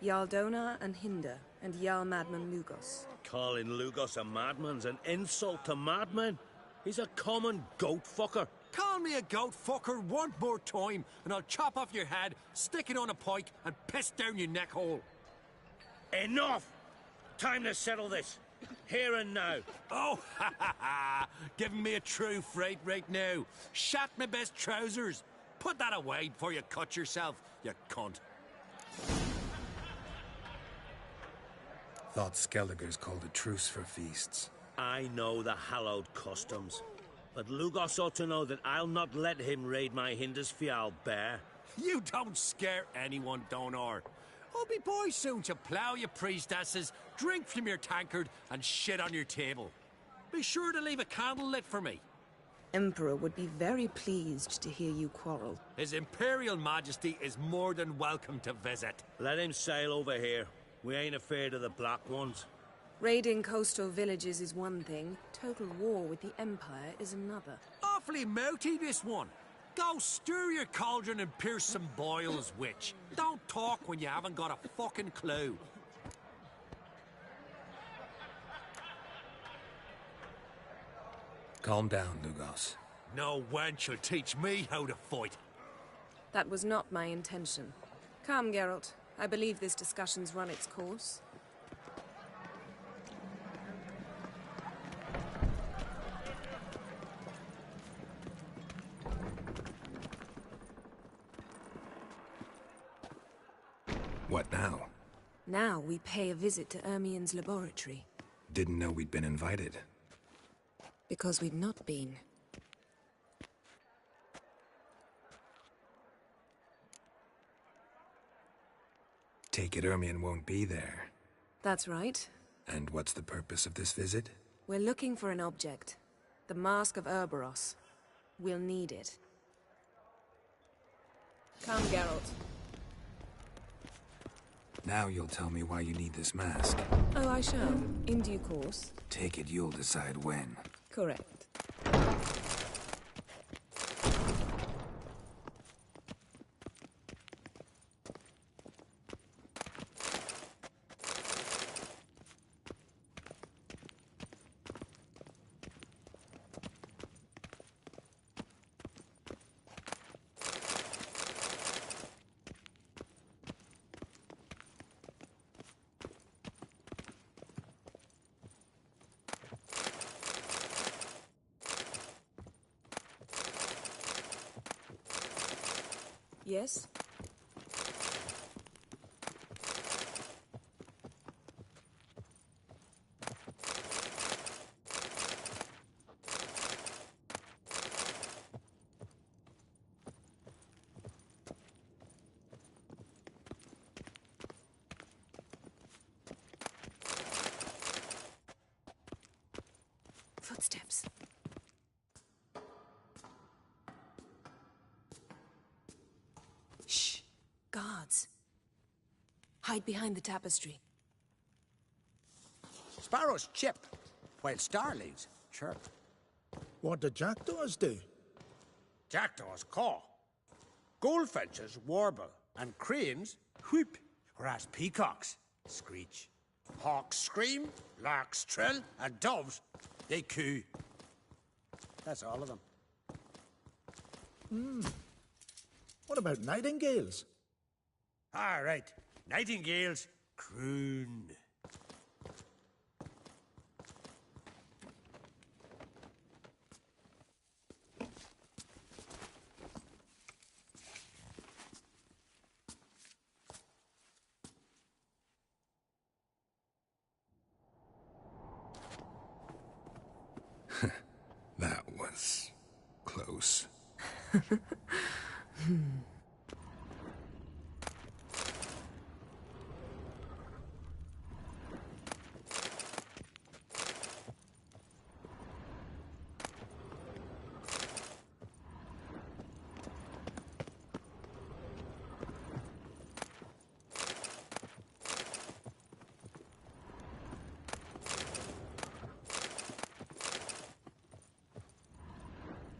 Speaker 17: Jarl Dona and Hinder, and Jarl Madman Lugos.
Speaker 6: Calling Lugos a madman's an insult to madmen.
Speaker 8: He's a common goat fucker.
Speaker 2: Call me a goat fucker one more time, and I'll chop off your head, stick it on a pike, and piss down your neck hole.
Speaker 8: Enough! Time to settle this. Here and now.
Speaker 2: Oh, ha ha ha! Giving me a true fright right now. Shat my best trousers. Put that away before you cut yourself, you cunt.
Speaker 10: Thought Skelliger's called a truce for feasts.
Speaker 8: I know the hallowed customs, but Lugos ought to know that I'll not let him raid my Hindusfial bear.
Speaker 2: You don't scare anyone, Donor. I'll be boy soon to plough your priestesses, drink from your tankard, and shit on your table. Be sure to leave a candle lit for me.
Speaker 17: Emperor would be very pleased to hear you quarrel.
Speaker 2: His Imperial Majesty is more than welcome to visit.
Speaker 8: Let him sail over here. We ain't afraid of the Black Ones.
Speaker 17: Raiding coastal villages is one thing. Total war with the Empire is another.
Speaker 2: Awfully mouty, this one. Go stir your cauldron and pierce some boils, witch. Don't talk when you haven't got a fucking clue.
Speaker 10: Calm down, Lugos.
Speaker 2: No wench will teach me how to fight.
Speaker 17: That was not my intention. Come, Geralt. I believe this discussion's run its course.
Speaker 10: What now?
Speaker 17: Now we pay a visit to Ermien's laboratory.
Speaker 10: Didn't know we'd been invited.
Speaker 17: Because we've not been.
Speaker 10: Take it Ermien won't be there.
Speaker 17: That's right.
Speaker 10: And what's the purpose of this visit?
Speaker 17: We're looking for an object. The Mask of Ouroboros. We'll need it. Come, Geralt.
Speaker 10: Now you'll tell me why you need this mask.
Speaker 17: Oh, I shall. In due course.
Speaker 10: Take it you'll decide when.
Speaker 17: Correct. Yes? Footsteps. Shh. Guards. Hide behind the tapestry.
Speaker 6: Sparrows chip, while starlings chirp.
Speaker 15: What do jackdaws do?
Speaker 6: Jackdaws caw. Goldfinches warble, and cranes whoop, whereas peacocks screech. Hawks scream, larks trill, and doves, they coo. That's all of them.
Speaker 15: What about nightingales?
Speaker 6: Ah, right. Nightingales croon.
Speaker 10: That was close.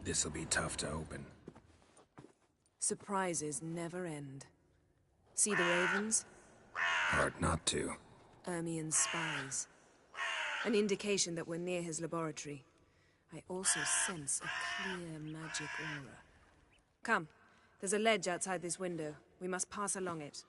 Speaker 10: This'll be tough to open.
Speaker 17: Surprises never end. See the ravens?
Speaker 10: Hard not to.
Speaker 17: Ermien's spies. An indication that we're near his laboratory. I also sense a clear magic aura. Come, there's a ledge outside this window. We must pass along it.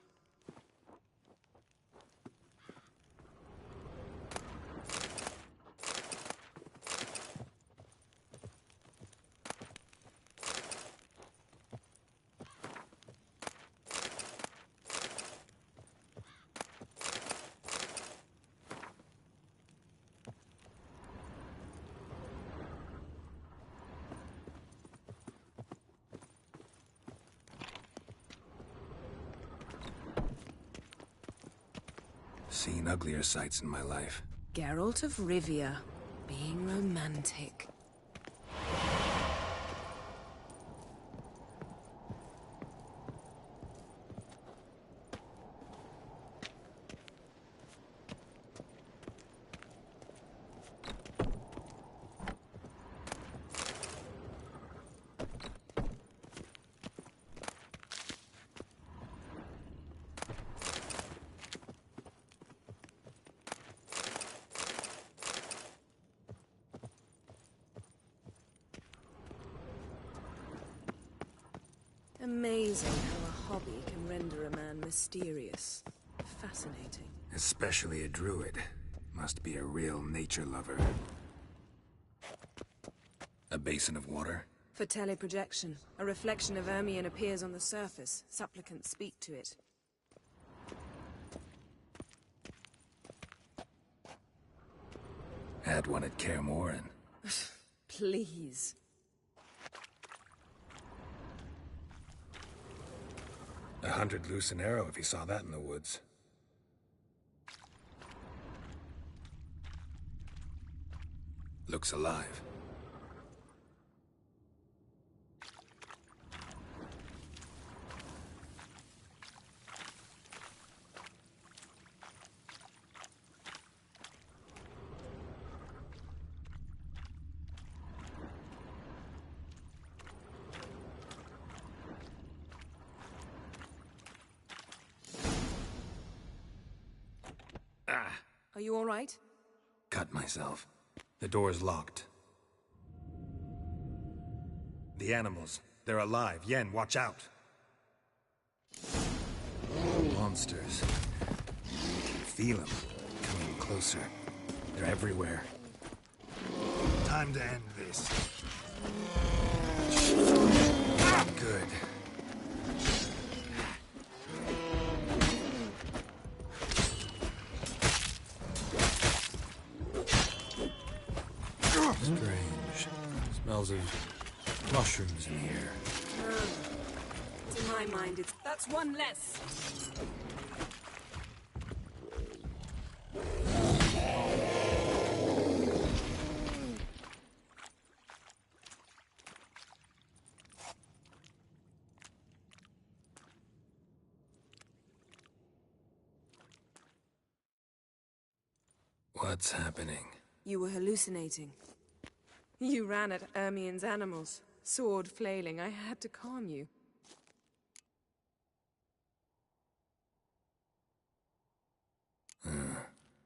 Speaker 10: Seen uglier sights in my life.
Speaker 17: Geralt of Rivia, being romantic. Amazing how a hobby can render a man mysterious. Fascinating.
Speaker 10: Especially a druid. Must be a real nature lover. A basin of water?
Speaker 17: For teleprojection, a reflection of Ermion appears on the surface. Supplicants speak to it.
Speaker 10: Had one at Kaer Morhen.
Speaker 17: Please.
Speaker 10: $100 loose an arrow if he saw that in the woods. Looks alive.
Speaker 17: Are you all right?
Speaker 10: Cut myself. The door's locked. The animals. They're alive. Yen, watch out. Monsters. I can feel them. Coming closer. They're everywhere. Time to end this. Good. Strange. Smells of mushrooms in here.
Speaker 17: To my mind, that's one less.
Speaker 10: What's happening?
Speaker 17: You were hallucinating. You ran at Ermion's animals, sword flailing. I had to calm you.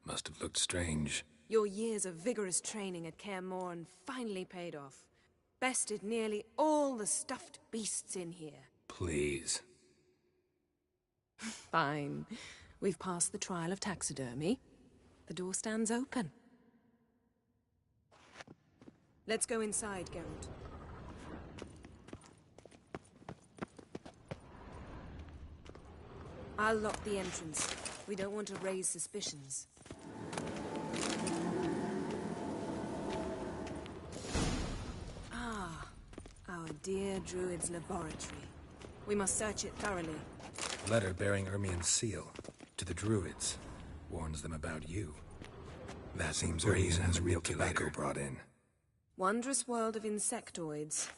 Speaker 10: Must have looked strange.
Speaker 17: Your years of vigorous training at Kaer Morhen finally paid off. Bested nearly all the stuffed beasts in here.
Speaker 10: Please.
Speaker 17: Fine. We've passed the trial of taxidermy. The door stands open. Let's go inside, Geralt. I'll lock the entrance. We don't want to raise suspicions. Ah, our dear Druid's laboratory. We must search it thoroughly.
Speaker 10: Letter bearing Ermion's seal. To the Druids. Warns them about you. That seems Ermion has real tobacco brought in.
Speaker 17: Wondrous world of insectoids.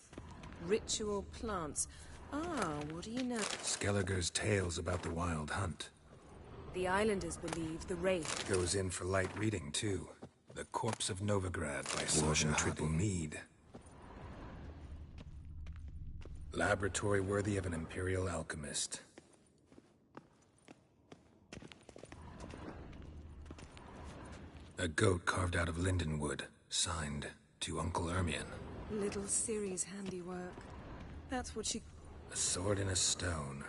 Speaker 17: Ritual plants. Ah, what do you know?
Speaker 10: Skelliger's tales about the wild hunt.
Speaker 17: The islanders believe the Wraith
Speaker 10: Goes in for light reading, too. The Corpse of Novigrad by Sergeant Triple Mead. Laboratory worthy of an Imperial alchemist. A goat carved out of linden wood. Signed, To Uncle Ermion.
Speaker 17: Little Ciri's handiwork. That's what she...
Speaker 10: A sword in a stone.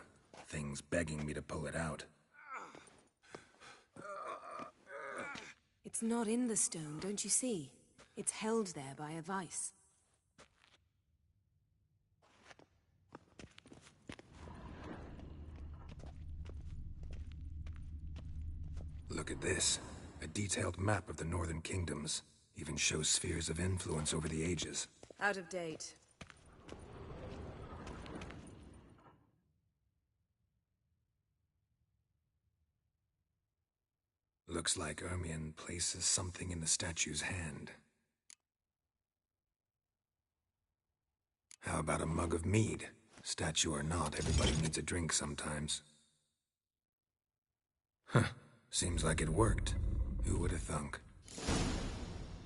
Speaker 10: Thing's begging me to pull it out.
Speaker 17: It's not in the stone, don't you see? It's held there by a vice.
Speaker 10: Look at this. A detailed map of the Northern Kingdoms. Even shows spheres of influence over the ages.
Speaker 17: Out of date.
Speaker 10: Looks like Ermion places something in the statue's hand. How about a mug of mead? Statue or not, everybody needs a drink sometimes. Huh. Seems like it worked. Who would have thunk?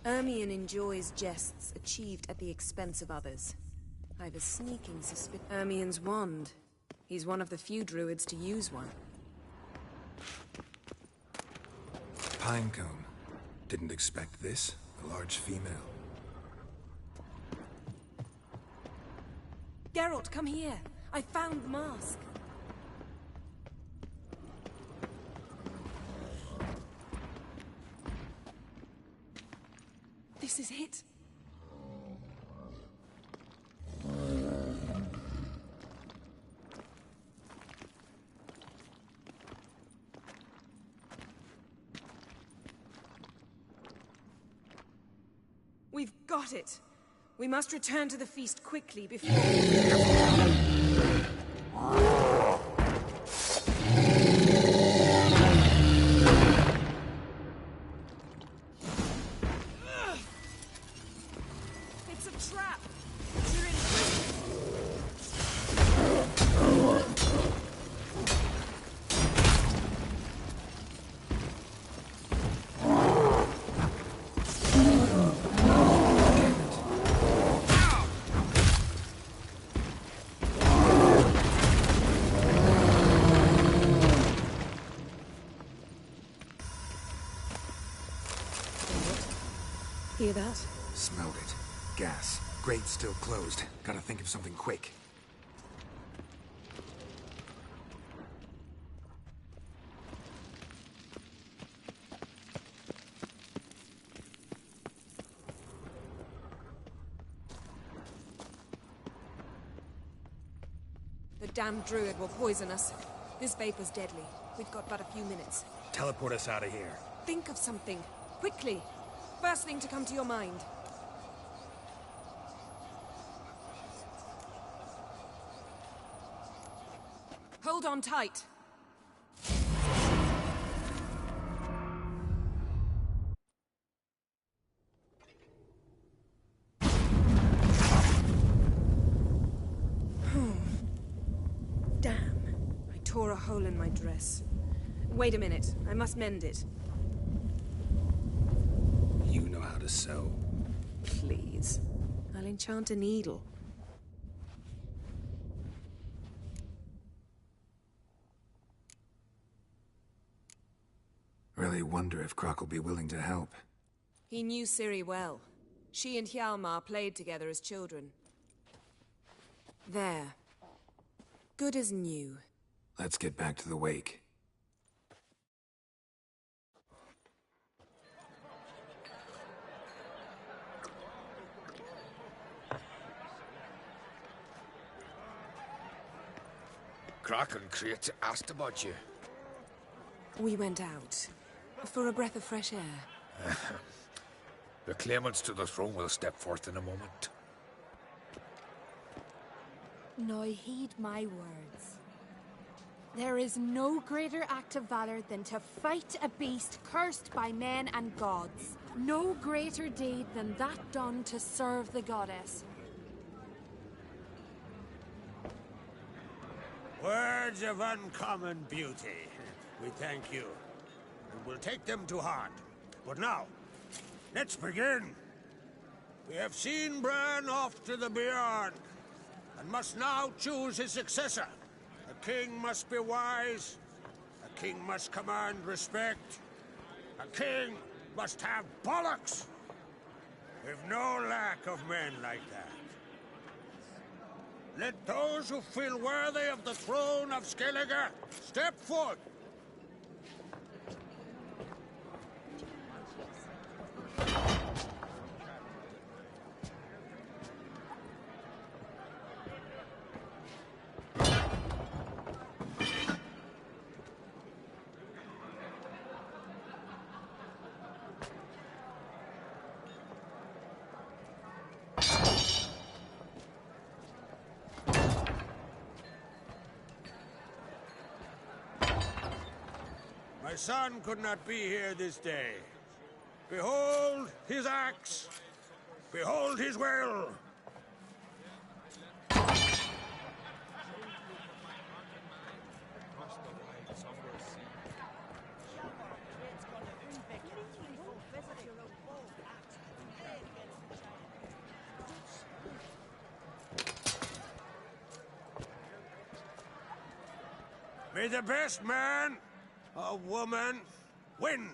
Speaker 17: Ermion enjoys jests achieved at the expense of others. I've a sneaking suspicion. Ermion's wand. He's one of the few druids to use one.
Speaker 10: Pinecone. Didn't expect this. A large female.
Speaker 17: Geralt, come here. I found the mask. This is it. We've got it. We must return to the feast quickly before... It's a trap! You're in prison! Hear that?
Speaker 10: Smelled it. Gas. Grate's still closed. Gotta think of something quick.
Speaker 17: The damned druid will poison us. This vapor's deadly. We've got but a few minutes.
Speaker 21: Teleport us out of here.
Speaker 17: Think of something. Quickly. First thing to come to your mind. Hold on tight. Damn. I tore a hole in my dress. Wait a minute. I must mend it.
Speaker 10: You know how to sew.
Speaker 17: Please. I'll enchant a needle.
Speaker 10: Really wonder if Croc will be willing to help.
Speaker 17: He knew Ciri well. She and Hjalmar played together as children. There. Good as new.
Speaker 10: Let's get back to the wake.
Speaker 14: Croc and Crate asked about you.
Speaker 17: We went out. For a breath of fresh air.
Speaker 14: The claimants to the throne will step forth in a moment.
Speaker 12: Now heed my words. There is no greater act of valor than to fight a beast cursed by men and gods. No greater deed than that done to serve the goddess.
Speaker 8: Words of uncommon beauty. We thank you. And we'll take them to heart. But now, let's begin. We have seen Bran off to the beyond, and must now choose his successor. A king must be wise. A king must command respect. A king must have bollocks. We've no lack of men like that. Let those who feel worthy of the throne of Skellige step forth. My son could not be here this day. Behold his axe. Behold his will. May the best man or woman win.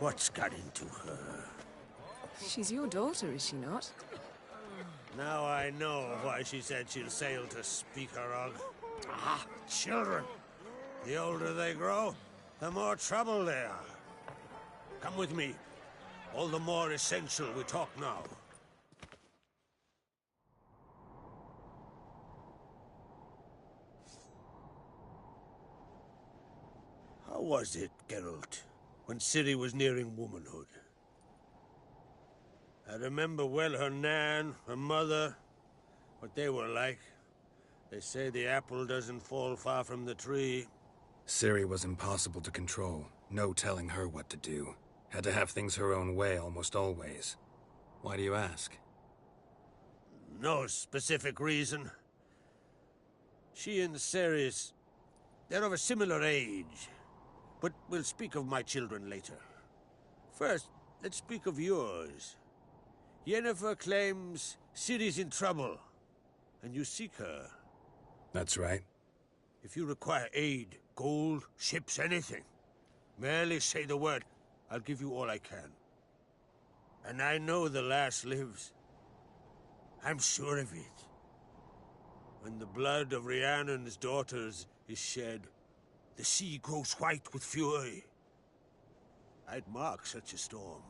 Speaker 8: What's got into her?
Speaker 17: She's your daughter, is she not?
Speaker 8: Now I know why she said she'll sail to Speakerog. Ah, children. The older they grow, the more trouble they are. Come with me. All the more essential we talk now. How was it, Geralt, when Ciri was nearing womanhood? I remember well her nan, her mother, what they were like. They say the apple doesn't fall far from the tree.
Speaker 10: Ciri was impossible to control. No telling her what to do. Had to have things her own way almost always. Why do you ask?
Speaker 8: No specific reason. She and Ceres, they're of a similar age. But we'll speak of my children later. First, let's speak of yours. Yennefer claims Ciri's in trouble, and you seek her.
Speaker 10: That's right.
Speaker 8: If you require aid, gold, ships, anything, merely say the word. I'll give you all I can. And I know the lass lives. I'm sure of it. When the blood of Rhiannon's daughters is shed, the sea grows white with fury. I'd mark such a storm.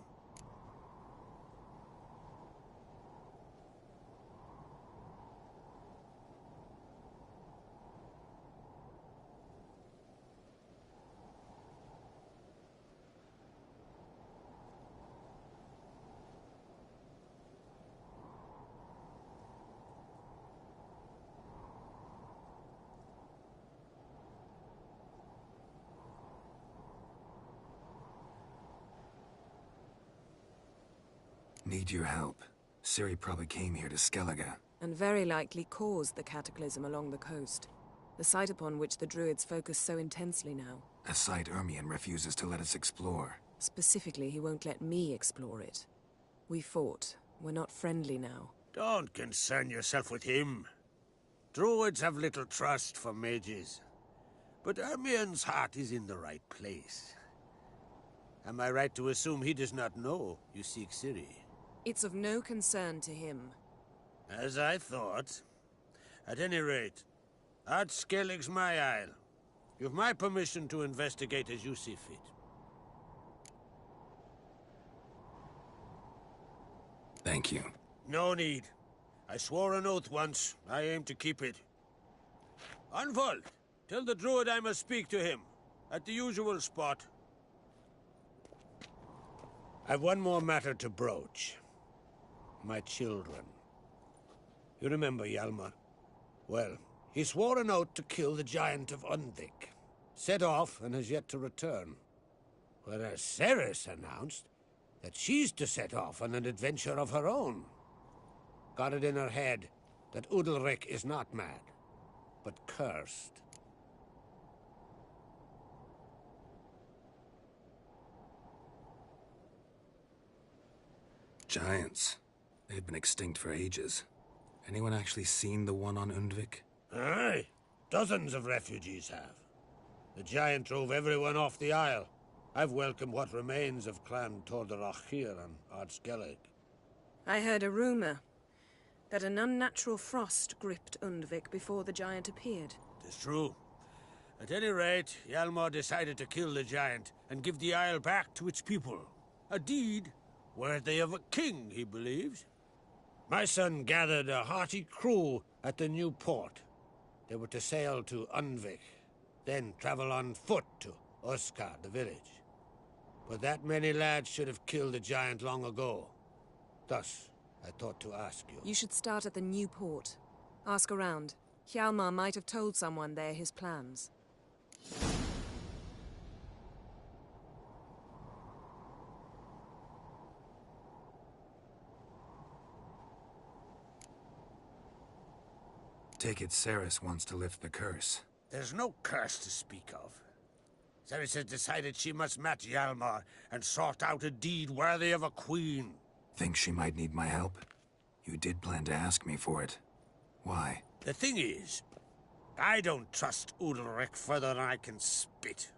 Speaker 10: Need your help. Ciri probably came here to Skellige.
Speaker 17: And very likely caused the cataclysm along the coast. The site upon which the Druids focus so intensely now.
Speaker 10: A site Ermion refuses to let us explore.
Speaker 17: Specifically, he won't let me explore it. We fought. We're not friendly now.
Speaker 8: Don't concern yourself with him. Druids have little trust for mages. But Ermion's heart is in the right place. Am I right to assume he does not know you seek Ciri?
Speaker 17: It's of no concern to him.
Speaker 8: As I thought. At any rate, Ard Skellig's my isle. You've my permission to investigate as you see fit.
Speaker 10: Thank you.
Speaker 8: No need. I swore an oath once. I aim to keep it. Unfold. Tell the druid I must speak to him. At the usual spot. I've one more matter to broach. My children. You remember Hjalmar? Well, he swore an oath to kill the giant of Undvik. Set off and has yet to return. Whereas Ceres announced that she's to set off on an adventure of her own. Got it in her head that Udalric is not mad, but cursed.
Speaker 10: Giants. They'd been extinct for ages. Anyone actually seen the one on Undvik?
Speaker 8: Aye, dozens of refugees have. The giant drove everyone off the isle. I've welcomed what remains of Clan Tordarach here on Ardskellig.
Speaker 17: I heard a rumor that an unnatural frost gripped Undvik before the giant appeared.
Speaker 8: It's true. At any rate, Hjalmar decided to kill the giant and give the isle back to its people. A deed worthy of a king, he believes. My son gathered a hearty crew at the new port. They were to sail to Undvik, then travel on foot to Oskar, the village. But that many lads should have killed the giant long ago. Thus, I thought to ask you.
Speaker 17: You should start at the new port. Ask around. Hjalmar might have told someone there his plans.
Speaker 10: Take it Ceres wants to lift the curse.
Speaker 8: There's no curse to speak of. Ceres has decided she must match Hjalmar and sort out a deed worthy of a queen.
Speaker 10: Think she might need my help? You did plan to ask me for it. Why?
Speaker 8: The thing is, I don't trust Udalric further than I can spit.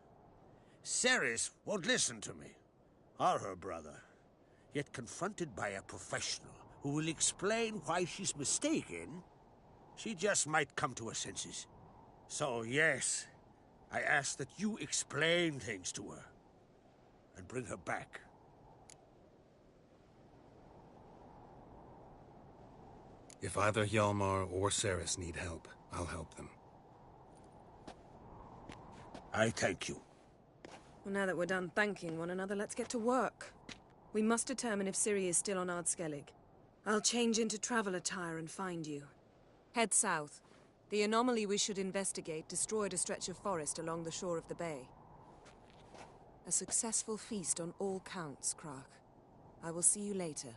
Speaker 8: Ceres won't listen to me, or her brother. Yet confronted by a professional who will explain why she's mistaken, she just might come to her senses. So yes, I ask that you explain things to her and bring her back.
Speaker 10: If either Hjalmar or Ceres need help, I'll help them.
Speaker 8: I thank you.
Speaker 17: Well, now that we're done thanking one another, let's get to work. We must determine if Ciri is still on Ardskellig. I'll change into travel attire and find you. Head south. The anomaly we should investigate destroyed a stretch of forest along the shore of the bay. A successful feast on all counts, Krach. I will see you later.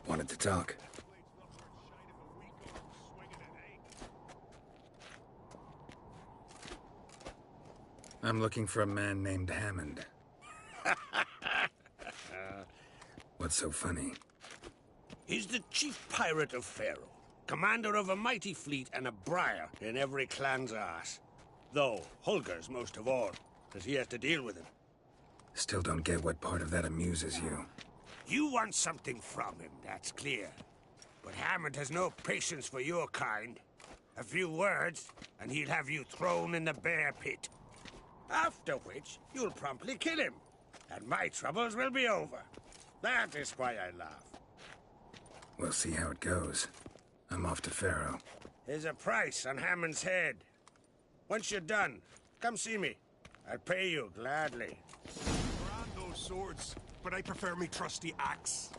Speaker 10: Wanted to talk. I'm looking for a man named Hammond. What's so funny?
Speaker 8: He's the chief pirate of Faroe, commander of a mighty fleet and a briar in every clan's arse. Though Holger's most of all, because he has to deal with him.
Speaker 10: Still don't get what part of that amuses you.
Speaker 8: You want something from him, that's clear. But Hammond has no patience for your kind. A few words, and he'll have you thrown in the bear pit. After which, you'll promptly kill him, and my troubles will be over. That is why I laugh.
Speaker 10: We'll see how it goes. I'm off to Faroe.
Speaker 8: There's a price on Hammond's head. Once you're done, come see me. I'll pay you gladly.
Speaker 11: There are no swords, but I prefer me trusty axe.